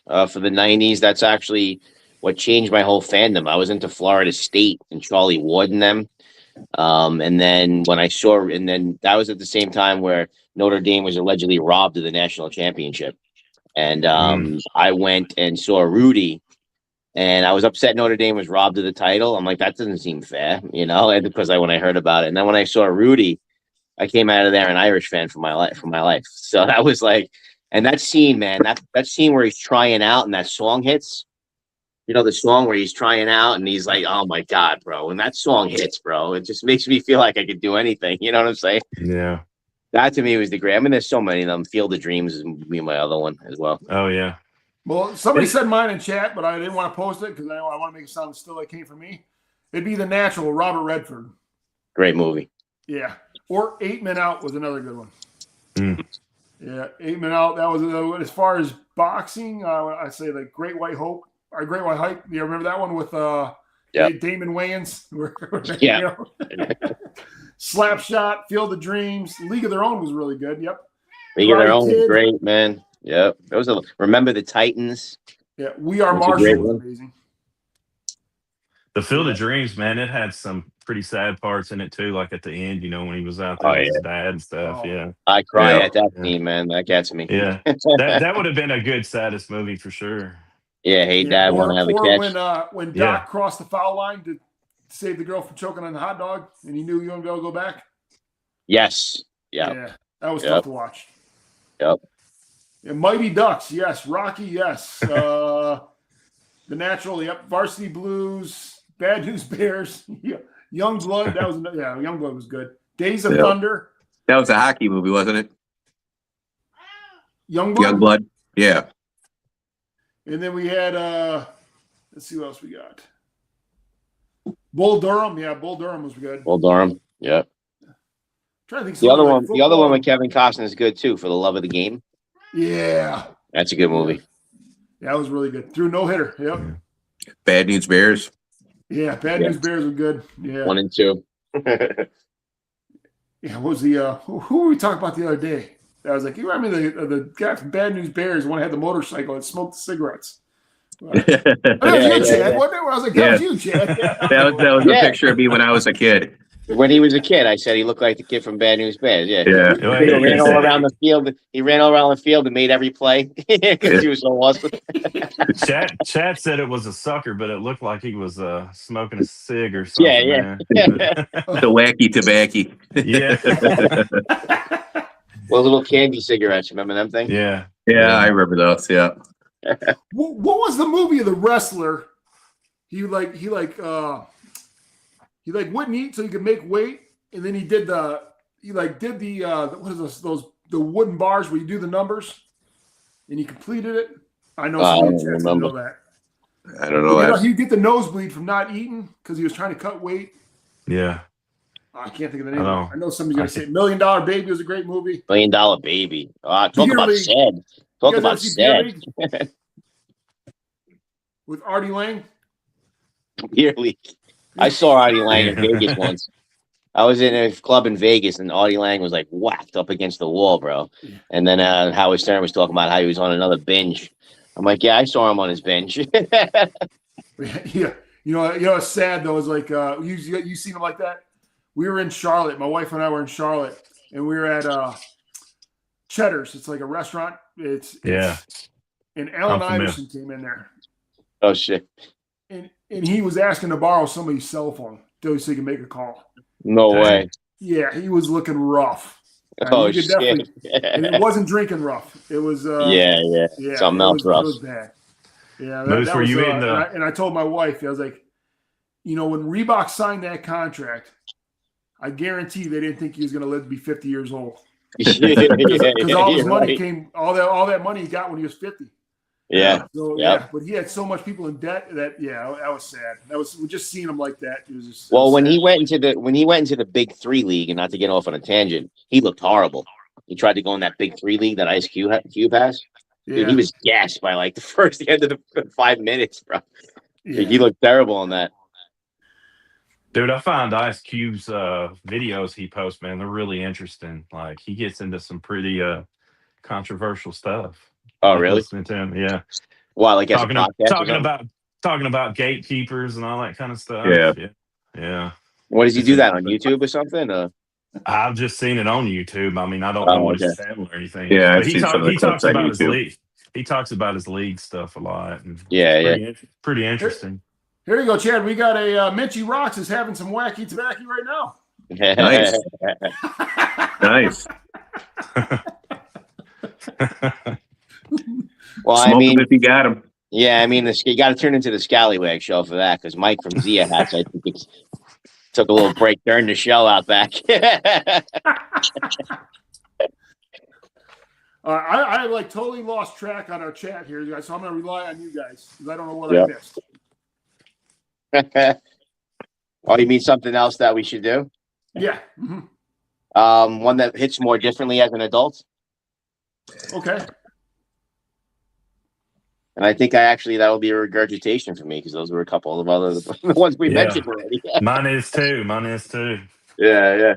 for the 90s. That's actually what changed my whole fandom. I was into Florida State and Charlie Ward and them. And then that was at the same time where Notre Dame was allegedly robbed of the national championship. And I went and saw Rudy, and I was upset Notre Dame was robbed of the title. I'm like, that doesn't seem fair, you know, and because when I heard about it. And then when I saw Rudy, I came out of there an Irish fan for my life. So that was like, and that scene, man, that scene where he's trying out and that song hits. You know, the song where he's trying out and he's like, oh my God, bro. When that song hits, bro, it just makes me feel like I could do anything. You know what I'm saying? Yeah. That to me was the great. I mean, there's so many of them. Field of Dreams is me my other one as well. Oh yeah. Well, somebody said mine in chat, but I didn't want to post it because I want to make it sound still like it came from me. It'd be The Natural, Robert Redford. Great movie. Yeah. Or 8 Men Out was another good one. Yeah, 8 Men Out. That was as far as boxing. I say the Great White Hope or Great White Hype. You remember that one with Damon Wayans? Yeah. You know? Slapshot, Field of Dreams, League of Their Own was really good. Yep. League of Their Karate Own was Kid. great, man. Yep. Remember the Titans? Yeah, We Are That's a great Marshall was one. amazing. The Field of Dreams, man, it had some pretty sad parts in it too. Like at the end, you know, when he was out there Oh with yeah. his dad and stuff. Oh. Yeah, I cry Yeah. at that Yeah. scene, man. That gets me. yeah. That would have been a good saddest movie for sure. Yeah, hey dad, want to have a catch? When Doc Yeah. crossed the foul line to save the girl from choking on the hot dog, and he knew he wouldn't be able to go back. Yes. Yep. Yeah, that was Yep. tough to watch. Yep. Yeah, Mighty Ducks, yes. Rocky, yes. The Natural, yep. Varsity Blues, Bad News Bears, yeah. Young Blood, Young Blood was good. Days of Yep. Thunder, That was a hockey movie, wasn't it? Young Blood. Youngblood. Yeah. And then we had let's see what else we got. Bull Durham, yeah, Bull Durham was good. Bull Durham. Yep. Trying to think The other something one, like the other one football. with Kevin Costner is good too. For the Love of the Game. Yeah. That's a good movie. That was really good. Threw no hitter. Yep. Bad News Bears. Yeah. Bad News Bears were good. Yeah. 1 and 2. Yeah. What was the who were we talking about the other day? I was like, you remember the guy from Bad News Bears, the one who had the motorcycle and smoked cigarettes. That was you, Chad. Wasn't it? I was like, that was you, Chad. That was a picture of me when I was a kid. When he was a kid, I said he looked like the kid from Bad News Bears. Yeah. Yeah. Well, He ran all around the field. He ran all around the field and made every play because he was so awesome. Chad said it was a sucker, but it looked like he was smoking a cig or something. Yeah. The wacky tobacco. Yeah. Those little candy cigarettes. Remember them things? Yeah. Yeah, I remember those. Yeah. What was the movie of the wrestler? He wouldn't eat so he could make weight, and then he did the what is those the wooden bars where you do the numbers, and he completed it. I know I some don't of you remember. know that. I don't know. You know, he'd get the nosebleed from not eating because he was trying to cut weight. Yeah. I can't think of the name. Oh. I know somebody's gonna say $1 Million Baby was a great movie. $1 Million Baby. Talk Beer about League. sad. Talk You guys about ever see Beer sad. League? With Artie Lang. Beer League. I saw Artie Lang in Vegas once. I was in a club in Vegas and Artie Lang was like whacked up against the wall, bro. And then Howard Stern was talking about how he was on another binge. I'm like, yeah, I saw him on his binge. Yeah. You know what's sad though is like you seen him like that? We were in Charlotte. My wife and I were in Charlotte, and we were at Cheddar's. It's like a restaurant. It's and Allen Iverson came in there. Oh shit. And he was asking to borrow somebody's cell phone so he could make a call. No way. Yeah, he was looking rough. Oh you could shit. and it wasn't drinking rough. It was yeah. Something else rough. It was bad. Yeah, Moose, that were was, you in the- and I told my wife, I was like, you know, when Reebok signed that contract, I guarantee they didn't think he was going to live to be 50 years old. Because all his money came, all that money he got when he was 50. Yeah. So but he had so much people in debt that that was sad. That was just seeing him like that. It was just when he went into the Big 3 league, and not to get off on a tangent, he looked horrible. He tried to go in that Big 3 league that Ice Cube has. Dude, he was gassed by like the end of the 5 minutes, bro. Yeah. He looked terrible on that. Dude, I find Ice Cube's videos he posts, man, they're really interesting. Like he gets into some pretty controversial stuff. Oh, Like, really? listening to him, yeah. Wow, like as a podcast or talking about gatekeepers and all that kind of stuff. Yeah. What does he do that on YouTube or something? I've just seen it on YouTube. I mean, I don't know what his channel or anything. Yeah, But I've seen some of the he clips talks on about his YouTube. league. He talks about his league stuff a lot. And pretty interesting. Here you go, Chad. We got a Minchie Rocks is having some wacky tobacco right now. Nice. Nice. Well, Smoke I mean, him if you got him. yeah, I mean, you got to turn into the Scallywag show for that because Mike from Zia Hats, I think, took a little break, turned the shell out back. I like totally lost track on our chat here, guys. So I'm going to rely on you guys because I don't know what I missed. Oh, you mean something else that we should do? Yeah. Mm-hmm. One that hits more differently as an adult. Okay. And I think that'll be a regurgitation for me because those were a couple of other the ones we mentioned already. Mine is too. Mine is too. Yeah.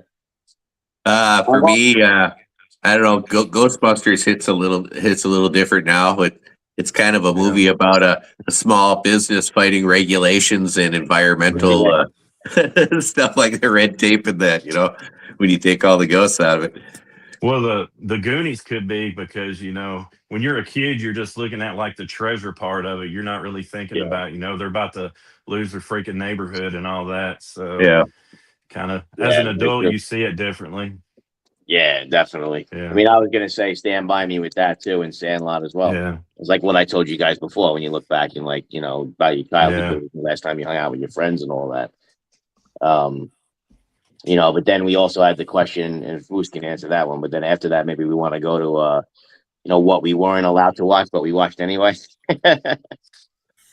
For me, I don't know. Ghostbusters hits a little different now, but it's kind of a movie about a small business fighting regulations and environmental stuff like the red tape and that. When you take all the ghosts out of it. Well, the Goonies could be because when you're a kid, you're just looking at like the treasure part of it. You're not really thinking about they're about to lose their freaking neighborhood and all that. So kind of as an adult, you see it differently. Yeah, definitely. Yeah. I mean, I was gonna say Stand By Me with that too, and Sandlot as well. Yeah. It's like what I told you guys before when you look back and like about your childhood, the last time you hung out with your friends and all that. But then we also had the question, and Foos can answer that one. But then after that, maybe we want to go to what we weren't allowed to watch, but we watched anyway.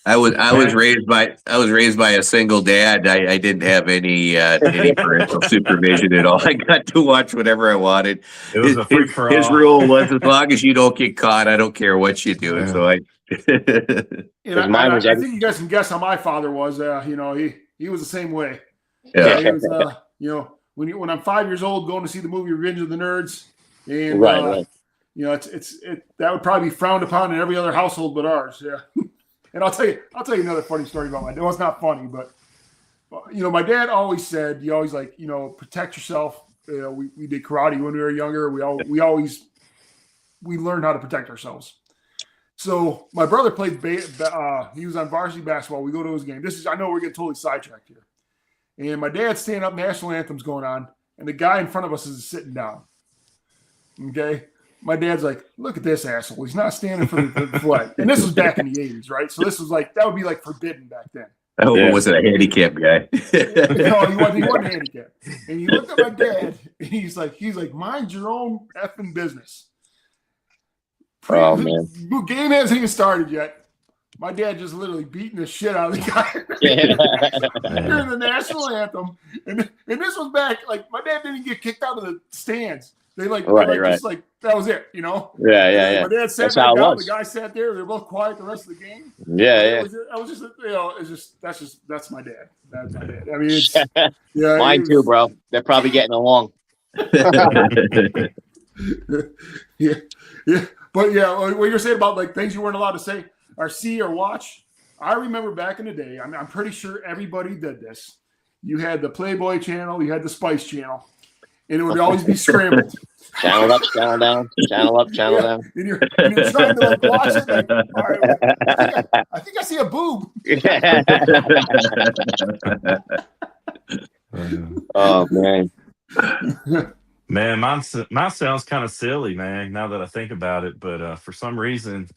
I was raised by a single dad. I didn't have any parental supervision at all. I got to watch whatever I wanted. It was a free for all. His rule was as long as you don't get caught, I don't care what you do. So I think you guys can guess how my father was. He was the same way. Yeah. He was, when I'm 5 years old, going to see the movie Revenge of the Nerds, and right. That would probably be frowned upon in every other household but ours. Yeah. And I'll tell you another funny story about my dad. Well, it's not funny, but my dad always said, you always protect yourself. We did karate when we were younger. We learned how to protect ourselves. So my brother played. He was on varsity basketball. We go to his game. I know we're getting totally sidetracked here. And my dad's standing up, national anthem's going on, and the guy in front of us is sitting down. Okay. My dad's like, look at this asshole. He's not standing for the flag. And this was back in the 80s, right? So this was that would be forbidden back then. I hope it wasn't a handicapped guy. No, he wasn't handicapped. And he looked at my dad, and he's like, mind your own effing business. Oh, man. The game hasn't even started yet. My dad just literally beating the shit out of the guy during the national anthem. And this was back, my dad didn't get kicked out of the stands. They just that was it, Yeah. My dad sat back down. The guy sat there. They were both quiet the rest of the game. Yeah. That's my dad. That's my dad. I mean, it's mine too, bro. They're probably getting along. Yeah. But what you're saying about things you weren't allowed to say or see or watch. I remember back in the day. I'm pretty sure everybody did this. You had the Playboy channel. You had the Spice channel. And it would always be scrambled. Channel up, channel down, channel up, channel down. And you're trying to watch it. All right, I think I see a boob. Oh, man. Man, mine sounds kind of silly, man, now that I think about it. But for some reason,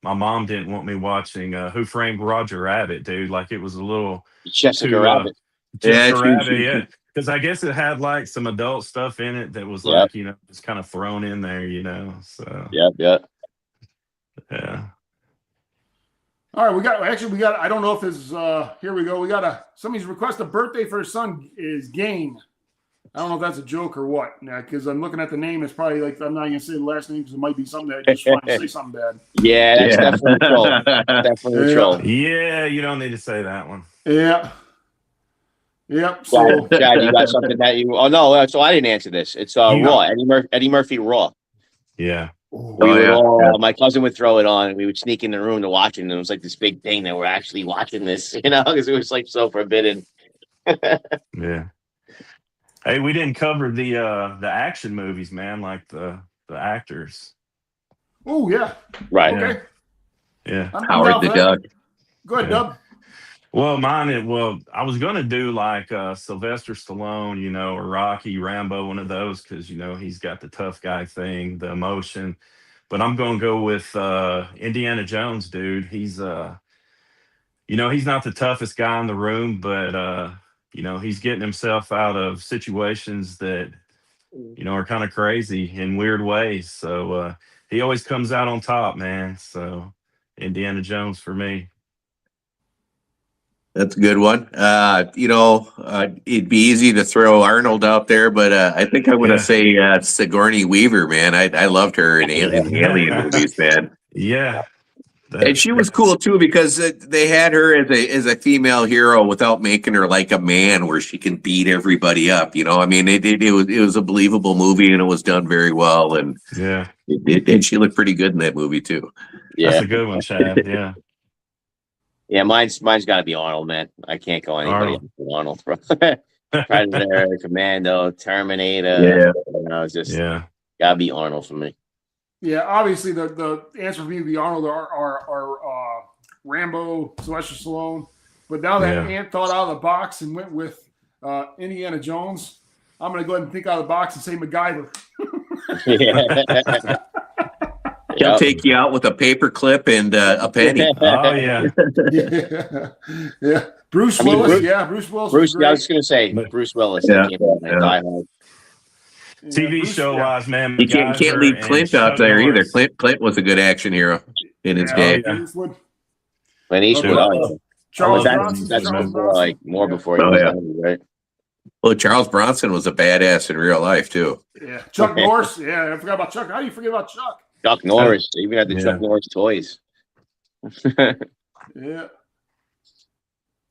my mom didn't want me watching Who Framed Roger Rabbit, dude. It was a little Jessica Rabbit. Yeah. Because I guess it had some adult stuff in it that was just kind of thrown in there, So Yep. Yeah. All right, we got. I don't know if this is. Here we go. We got somebody's request a birthday for his son is Gain. I don't know if that's a joke or what. Now, because I'm looking at the name, it's probably I'm not gonna say the last name because it might be something that just trying to say something bad. Yeah, that's definitely a troll. Definitely a troll. Yeah, you don't need to say that one. Yeah. Yep. So, Chad, you got something that you? Oh no, so I didn't answer this. It's Raw. Eddie Murphy Raw. Yeah. My cousin would throw it on, and we would sneak in the room to watch it. And it was this big thing that we're actually watching this, because it was so forbidden. Yeah. Hey, we didn't cover the action movies, man, the actors. Oh yeah. Right. Okay. Yeah. Howard the Duck. Go ahead, Dub. Well, I was gonna do Sylvester Stallone, or Rocky, Rambo, one of those, because he's got the tough guy thing, the emotion. But I'm gonna go with Indiana Jones, dude. He's he's not the toughest guy in the room, but he's getting himself out of situations that are kind of crazy in weird ways. So he always comes out on top, man. So Indiana Jones for me. That's a good one. It'd be easy to throw Arnold out there, but I think I'm going to say Sigourney Weaver, man. I loved her in Alien movies, man. Yeah. And she was cool too because they had her as a female hero without making her like a man, where she can beat everybody up. I mean, it was a believable movie, and it was done very well. And Yeah. and she looked pretty good in that movie too. Yeah, That's a good one, Chad. Yeah. yeah. Mine's got to be Arnold, man. I can't go anybody else than Arnold, bro. Predator, Commando, Terminator. Yeah. It's just Yeah. gotta be Arnold for me. Yeah, obviously the answer for me would be Arnold or Rambo, Sylvester Stallone. But now that Ant thought out of the box and went with Indiana Jones, I'm going to go ahead and think out of the box and say MacGyver. He'll take you out with a paper clip and a penny. Oh yeah. Yeah. Bruce Willis. Bruce Willis. Bruce, I was going to say Bruce Willis. Yeah. Die Hard. TV show wise, man. You can't leave Clint out there either. Clint was a good action hero in his day. Clint Eastwood. Charles Bronson. That's like more before he was right? Well, Charles Bronson was a badass in real life too. Yeah, Chuck Norris. Yeah, I forgot about Chuck. How do you forget about Chuck? Chuck Norris. They even had the Chuck Norris toys.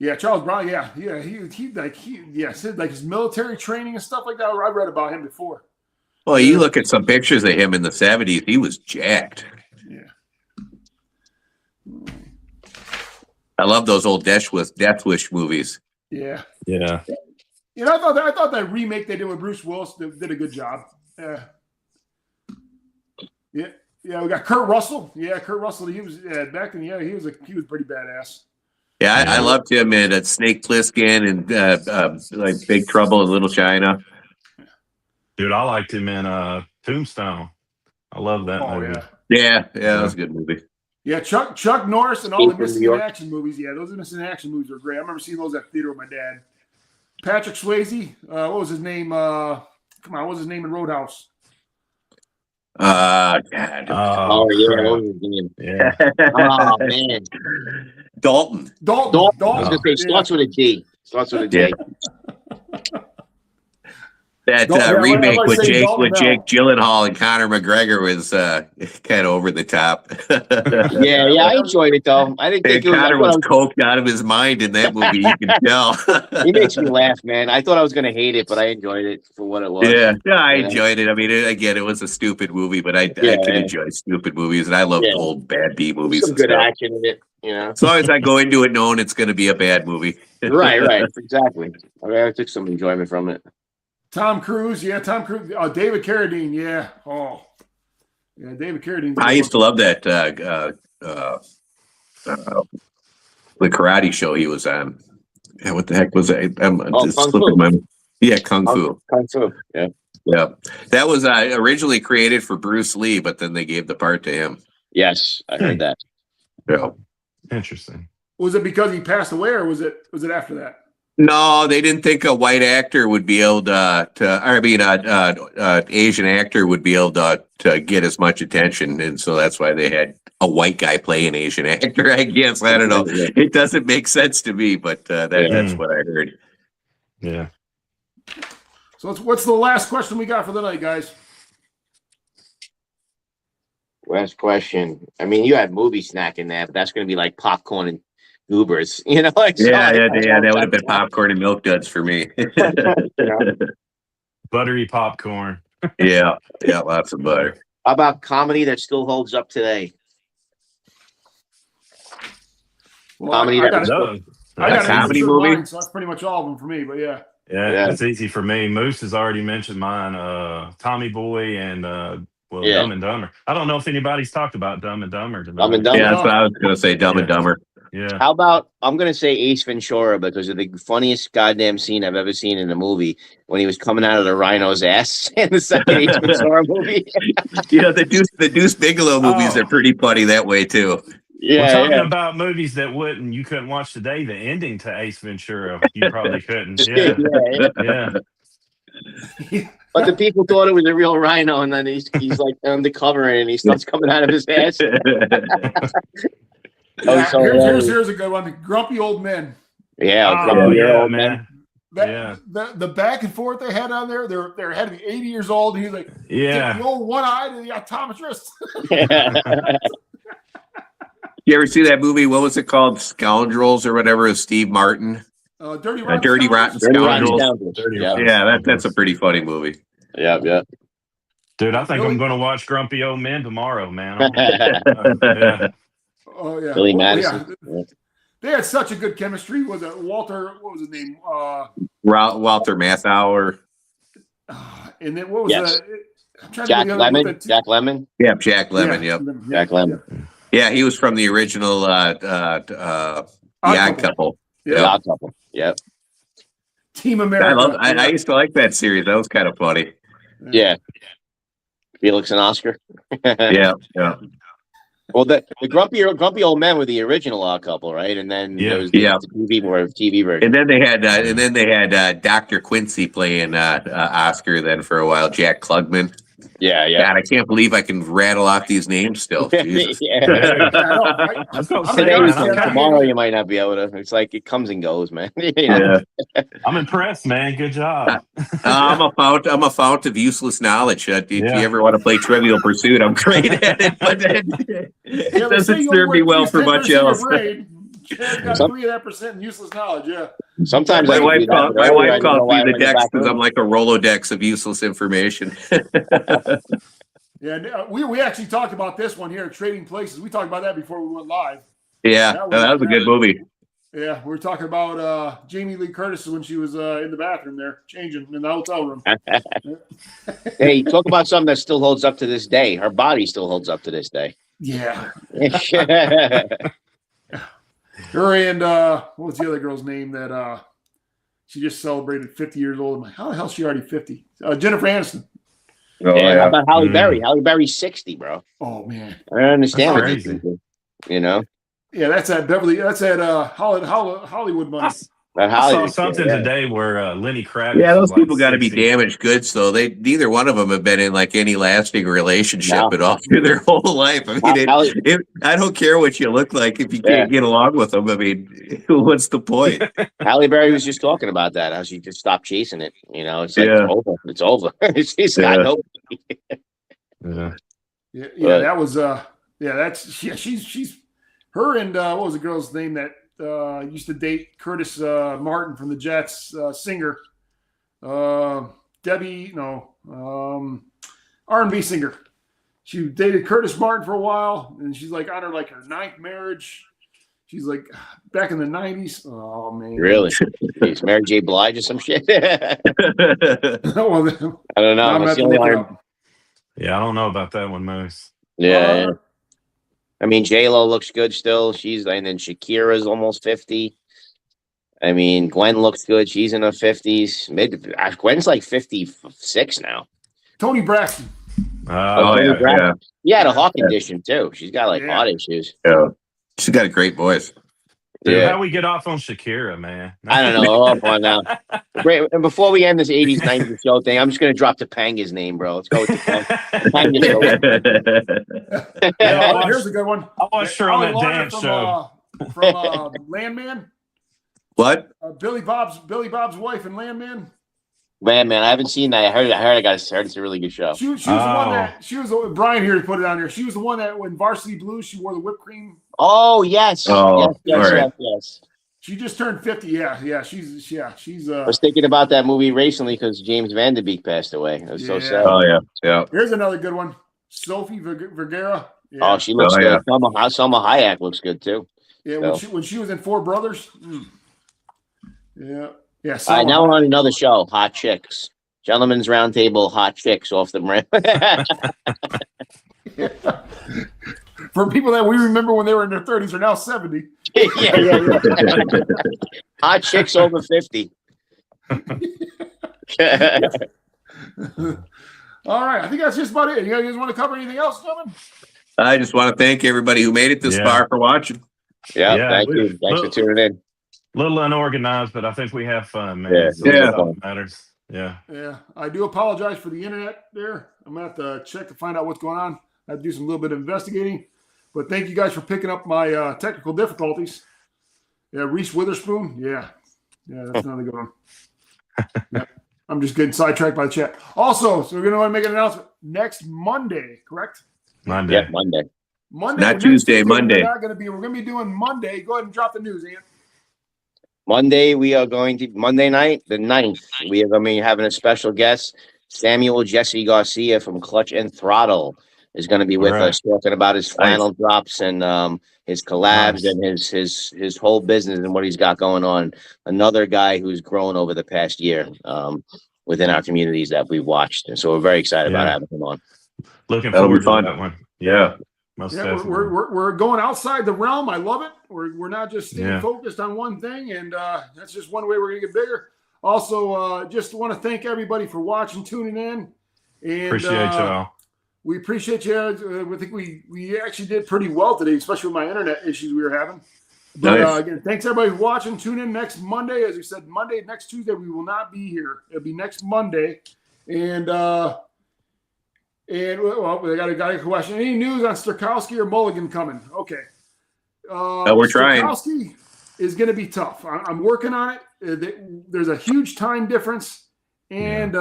Yeah, Charles Brown. Yeah. He said like his military training and stuff like that. I read about him before. Well, you look at some pictures of him in the 70s. He was jacked. Yeah. I love those old Death Wish movies. Yeah. Yeah. I thought that remake they did with Bruce Willis did a good job. Yeah. Yeah, we got Kurt Russell. Yeah, Kurt Russell. He was back then. Yeah, he was pretty badass. Yeah, I loved him in Snake Plissken and like Big Trouble in Little China. Dude, I liked him in Tombstone. I love that movie. Yeah, that was a good movie. Yeah, Chuck Norris and all the missing in action movies. Yeah, those missing in action movies are great. I remember seeing those at the theater with my dad. Patrick Swayze. What was his name? What was his name in Roadhouse? God. What was his name? Yeah. Oh man. Dalton. I was gonna say starts with a D. That remake with Jake Gyllenhaal and Conor McGregor was kind of over the top. yeah, I enjoyed it though. I didn't think Conor was coked out of his mind in that movie. You can tell. He makes me laugh, man. I thought I was gonna hate it, but I enjoyed it for what it was. Yeah, I enjoyed it. I mean, again, it was a stupid movie, but I can enjoy stupid movies, and I love old bad B movies. Some good action in it, As long as I go into it knowing it's going to be a bad movie. Right, exactly. I took some enjoyment from it. Tom Cruise. David Carradine. Yeah. Oh, yeah. David Carradine. I used to love that the karate show he was on. Yeah, what the heck was that? Kung Fu. Kung Fu. Yeah. Yeah. That was originally created for Bruce Lee, but then they gave the part to him. Yes, I heard that. Yeah. Interesting. Was it because he passed away, or was it after that? No, they didn't think a white actor would be able Asian actor would be able to get as much attention, and so that's why they had a white guy play an Asian actor. I guess I don't know. It doesn't make sense to me, but that's what I heard. Yeah. So what's the last question we got for the night, guys? Last question. I mean, you had movie snack in there, but that's going to be like popcorn and goobers, like that would have been popcorn and milk duds for me. Buttery popcorn. yeah, lots of butter. How about comedy that still holds up today? Well, comedy I got a comedy movie. Line, so that's pretty much all of them for me. But yeah, it's easy for me. Moose has already mentioned mine. Tommy Boy and Dumb and Dumber. I don't know if anybody's talked about Dumb and Dumber tonight. Dumb and Dumber. Yeah, that's what I was going to say. Dumb and Dumber. Yeah. How about I'm gonna say Ace Ventura because of the funniest goddamn scene I've ever seen in a movie when he was coming out of the rhino's ass in the second Ace Ventura movie. The Deuce Bigelow movies are pretty funny that way too. Yeah, we're talking about movies that you couldn't watch today. The ending to Ace Ventura, you probably couldn't. Yeah. But the people thought it was a real rhino, and then he's like undercover and he starts coming out of his ass. Here's a good one. The Grumpy Old Men. Yeah, Oh, Grumpy yeah, Old man. Yeah. The back and forth they had on there, they're had to be 80 years old. And he was like, Yeah. the old one-eyed and the optometrist. You ever see that movie? What was it called? Scoundrels or whatever of Steve Martin? Dirty Rotten Dirty Scoundrels? Rotten Dirty Rotten Scoundrels. Scoundrels. Dirty Yeah, Rotten Yeah, that's a Scoundrels. pretty funny movie. yeah. Dude, I think Billy- I'm going to watch Grumpy Old Men tomorrow, man. Yeah. Oh, yeah. Billy Well, Madison. yeah. They had such a good chemistry. Was it Walter? What was his name? Walter Matthau. And then what was Yes. I'm trying Jack to think of the other- Lemon. Jack Lemon. Yep, Jack Lemmon. Yeah, Yep. Jack Lemmon. Yeah, he was from the original The Odd Couple. Yeah. The Odd Couple. Yep. Team America. I used to like that series. That was kind of funny. Yeah. Felix and Oscar. Yeah. Well, the grumpy old men were the original Odd Couple, right? And then there was the TV version. And then they had Dr. Quincy playing Oscar then for a while. Jack Klugman. Yeah. God, I can't believe I can rattle off these names still. Jesus. Yeah. I'm Tomorrow you might not be able to. It's like it comes and goes, man. Yeah. I'm impressed, man. Good job. I'm a fount of useless knowledge. If you ever want to play Trivial Pursuit, I'm great at it, but it doesn't serve me well for much else. Got 3% in useless knowledge. Yeah. Sometimes My I wife calls me the Dex because I'm I'm like a Rolodex of useless information. Yeah, we actually talked about this one here at Trading Places. We talked about that before we went live. Yeah, that was a good movie. Yeah, we were talking about Jamie Lee Curtis when she was in the bathroom there, changing in the hotel room. Hey, talk about something that still holds up to this day. Her body still holds up to this day. Yeah. Her and what was the other girl's name that she just celebrated 50 years old? I'm like, how the hell is she already 50? Jennifer Aniston. Oh, How about Halle Berry? Halle Berry's 60, bro. Oh man. I don't understand what That's these people, you know. Yeah, that's at Beverly. That's at Hollywood money. That I saw Hollywood something shit, today where Lenny Kravitz. Yeah, those was like people got to be 60. damaged goods, though. Neither one of them have been in like any lasting relationship No. at all through their whole life. I mean, I don't care what you look like if you can't get along with them. I mean, what's the point? Halle Berry was just talking about that, how she just stopped chasing it. You know, it's like Yeah. it's over. She's got no. Yeah. Yeah, that was she's her and what was the girl's name that used to date Curtis Martin from the Jets, singer Debbie, R&B singer. She dated Curtis Martin for a while, and she's like on her ninth marriage. She's like back in the 90s. Oh man, Really? It's Mary J. Blige or some shit. I Well, don't know. I'm That's gonna have the to only look it one. up. Yeah, I don't know about that one, Moose. Yeah. I mean, J-Lo looks good still. And then Shakira's almost 50. I mean, Gwen looks good. She's in her 50s. Gwen's like 56 now. Tony Braxton. Yeah. She had a heart condition too. She's got like Yeah. heart issues. Yeah. She's got a great voice. Dude, Yeah. how we get off on Shakira, man? I don't know. Oh, boy, now. Great. And before we end this 80s, 90s show thing, I'm just going to drop Topanga's name, bro. Let's go with Topanga. Yeah, here's a good one. I watched her on that Lauder dance from, show. From Landman. What? Billy Bob's wife in Landman. Man, I haven't seen that. I heard it's a really good show. She was the one that Brian here put it on there. She was the one that when Varsity Blues, she wore the whipped cream. Oh, yes. Oh, yes, all right. yes. She just turned 50. Yeah. She's I was thinking about that movie recently because James Van Der Beek passed away. It was so Yeah. sad. Oh, yeah. Here's another good one. Sophie Vergara. Yeah. Oh, she looks Oh, good. yeah. Selma Hayek looks good too. Yeah, when she was in Four Brothers. Yeah. Yeah. All right, now we're on another show, Hot Chicks. Gentlemen's Roundtable, Hot Chicks off the Brim. For people that we remember when they were in their 30s are now 70. yeah. Hot Chicks over 50. All right. I think that's just about it. You guys want to cover anything else, gentlemen? I just want to thank everybody who made it this far for watching. Yeah, Yeah, thank you. Thanks for tuning in. Little unorganized, but I think we have fun, man. Yeah. That's all that matters. Yeah. Yeah. I do apologize for the internet there. I'm going to have to check to find out what's going on. I have to do some little bit of investigating. But thank you guys for picking up my technical difficulties. Yeah, Reese Witherspoon. Yeah, that's another good one. Yeah. I'm just getting sidetracked by the chat. Also, so we're going to make an announcement next Monday, correct? Monday. Yeah, Monday. Monday, Not next Tuesday, Tuesday, Monday. We're not going to be. We're going to be doing Monday. Go ahead and drop the news, Ian. Monday, we are going to Monday night, the 9th. We are going to be having a special guest. Samuel Jesse Garcia from Clutch and Throttle is going to be with us, talking about his flannel drops and his collabs and his whole business and what he's got going on. Another guy who's grown over the past year within our communities that we've watched, and so we're very excited about having him on. Looking That'll forward be fun. to that one. Yeah. Most Yeah, definitely. we're going outside the realm. I love it. We're not just staying Yeah. focused on one thing, and that's just one way we're going to get bigger. Also, just want to thank everybody for watching, tuning in, and Appreciate y'all. we appreciate you. I think we actually did pretty well today, especially with my internet issues we were having. But Nice. again, thanks everybody for watching. Tune in next Monday, as we said. Next Tuesday, we will not be here. It'll be next Monday, and well, we got a question. Any news on Strakowski or Mulligan coming? Okay. We're trying. Strakowski is going to be tough. I'm working on it. There's a huge time difference, and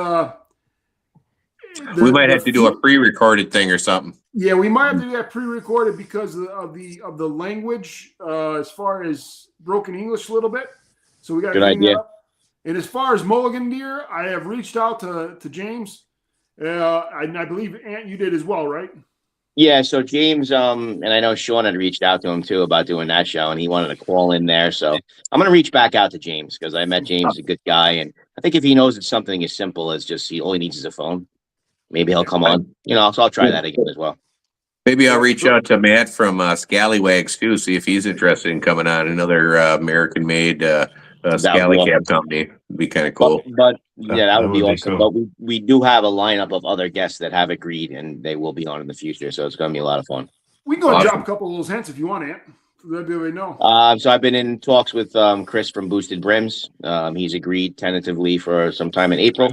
We might have to do a pre-recorded thing or something. yeah, we might have to do that pre-recorded because of the language as far as broken English a little bit. So we got to Good clean that idea. up. And as far as Mulligan deer, I have reached out to James. I believe Ant, you did as well, right? Yeah, so James, and I know Sean had reached out to him too about doing that show, and he wanted to call in there. So I'm gonna reach back out to James because I met James, a good guy, and I think if he knows it's something as simple as just all he needs is a phone, maybe he'll come on. So I'll try that again as well. Maybe I'll reach out to Matt from Scallywags too, see if he's interested in coming on. Another American-made Scally awesome. Cab company. Would be kind of cool. But yeah, that would be awesome. Cool. But we do have a lineup of other guests that have agreed, and they will be on in the future. So it's going to be a lot of fun. We can go and Awesome. drop a couple of those hints if you want, Ant. So that everybody know. So I've been in talks with Chris from Boosted Brims. He's agreed tentatively for sometime in April,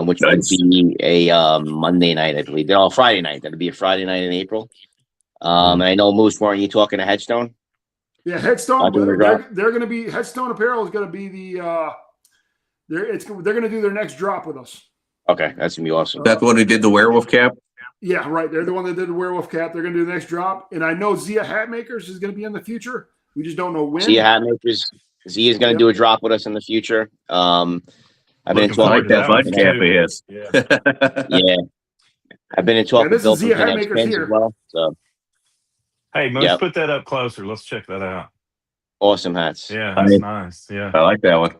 which Nice. would be a Monday night, I believe. They're all Friday night. That'd be a Friday night in April. And I know Moose, weren't you talking to Headstone? Yeah, Headstone. do the They're drop. going to be Headstone Apparel is going to be the. They're going to do their next drop with us. Okay, that's gonna be awesome. That's the one who did the werewolf cap. Yeah, right. They're the one that did the werewolf cap. They're going to do the next drop, and I know Zia Hat Makers is going to be in the future. We just don't know when. Zia Hat Makers. Zia is going to do a drop with us in the future. I've been in Looking talk I forward like with to that one bud cap of too. his. Yeah. Yeah, I've been in talk Yeah, with this Bill is from Zia Hat 10X Makers Pins here. as well. So Hey, Moose, Yep. put that up closer. Let's check that out. awesome hats. Yeah, that's Nice. nice. Yeah. I like that one.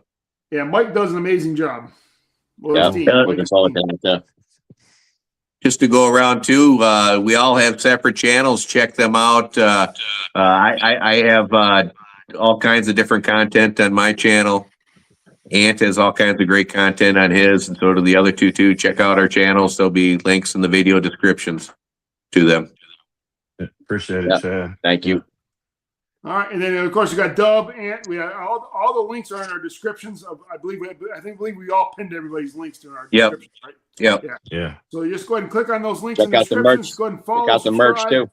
Yeah, Mike does an amazing job. Well, Yeah, his team. looking forward to that too. Just to go around too, we all have separate channels. Check them out. I have all kinds of different content on my channel. Ant has all kinds of great content on his, and so do the other two too. Check out our channels. There'll be links in the video descriptions to them. Appreciate it, Yeah. Chad. Thank you. All right, and then of course we got Dub, Ant. We have all the links are in our descriptions. Of I believe we all pinned everybody's links to our Yep. descriptions, right? Yep. Yeah. So you just go ahead and click on those links Check in the out the descriptions. merch. Go ahead and follow. Check out the merch subscribe.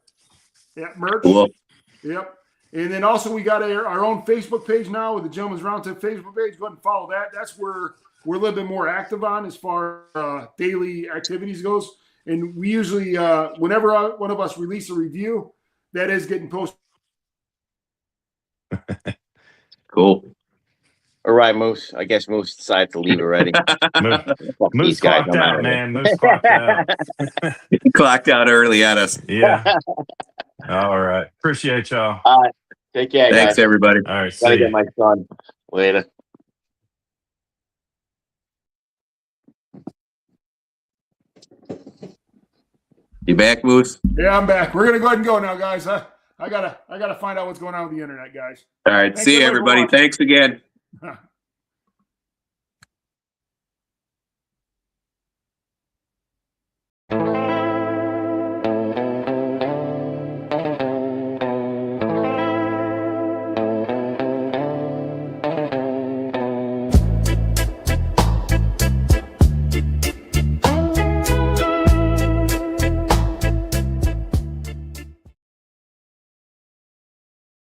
too. Yeah, merch. Cool. Yep. And then also we got our own Facebook page now with the Gentleman's Roundtable Facebook page. Go ahead and follow that. That's where we're a little bit more active on as far as daily activities goes. And we usually, whenever one of us release a review, that is getting posted. Cool. All right, Moose. I guess Moose decided to leave already. Moose, Fuck Moose these guys, clocked I'm out, outta here. man. Moose clocked out. Clocked out early at us. Yeah. All right. Appreciate y'all. All right. Take care, Thanks, guys. everybody. All right. Gotta See get ya. my son. Later. You back, Moose? Yeah, I'm back. We're gonna go ahead and go now, guys. I gotta find out what's going on with the internet, guys. All right. Thanks, See you, everybody, everybody. for watching. Thanks again.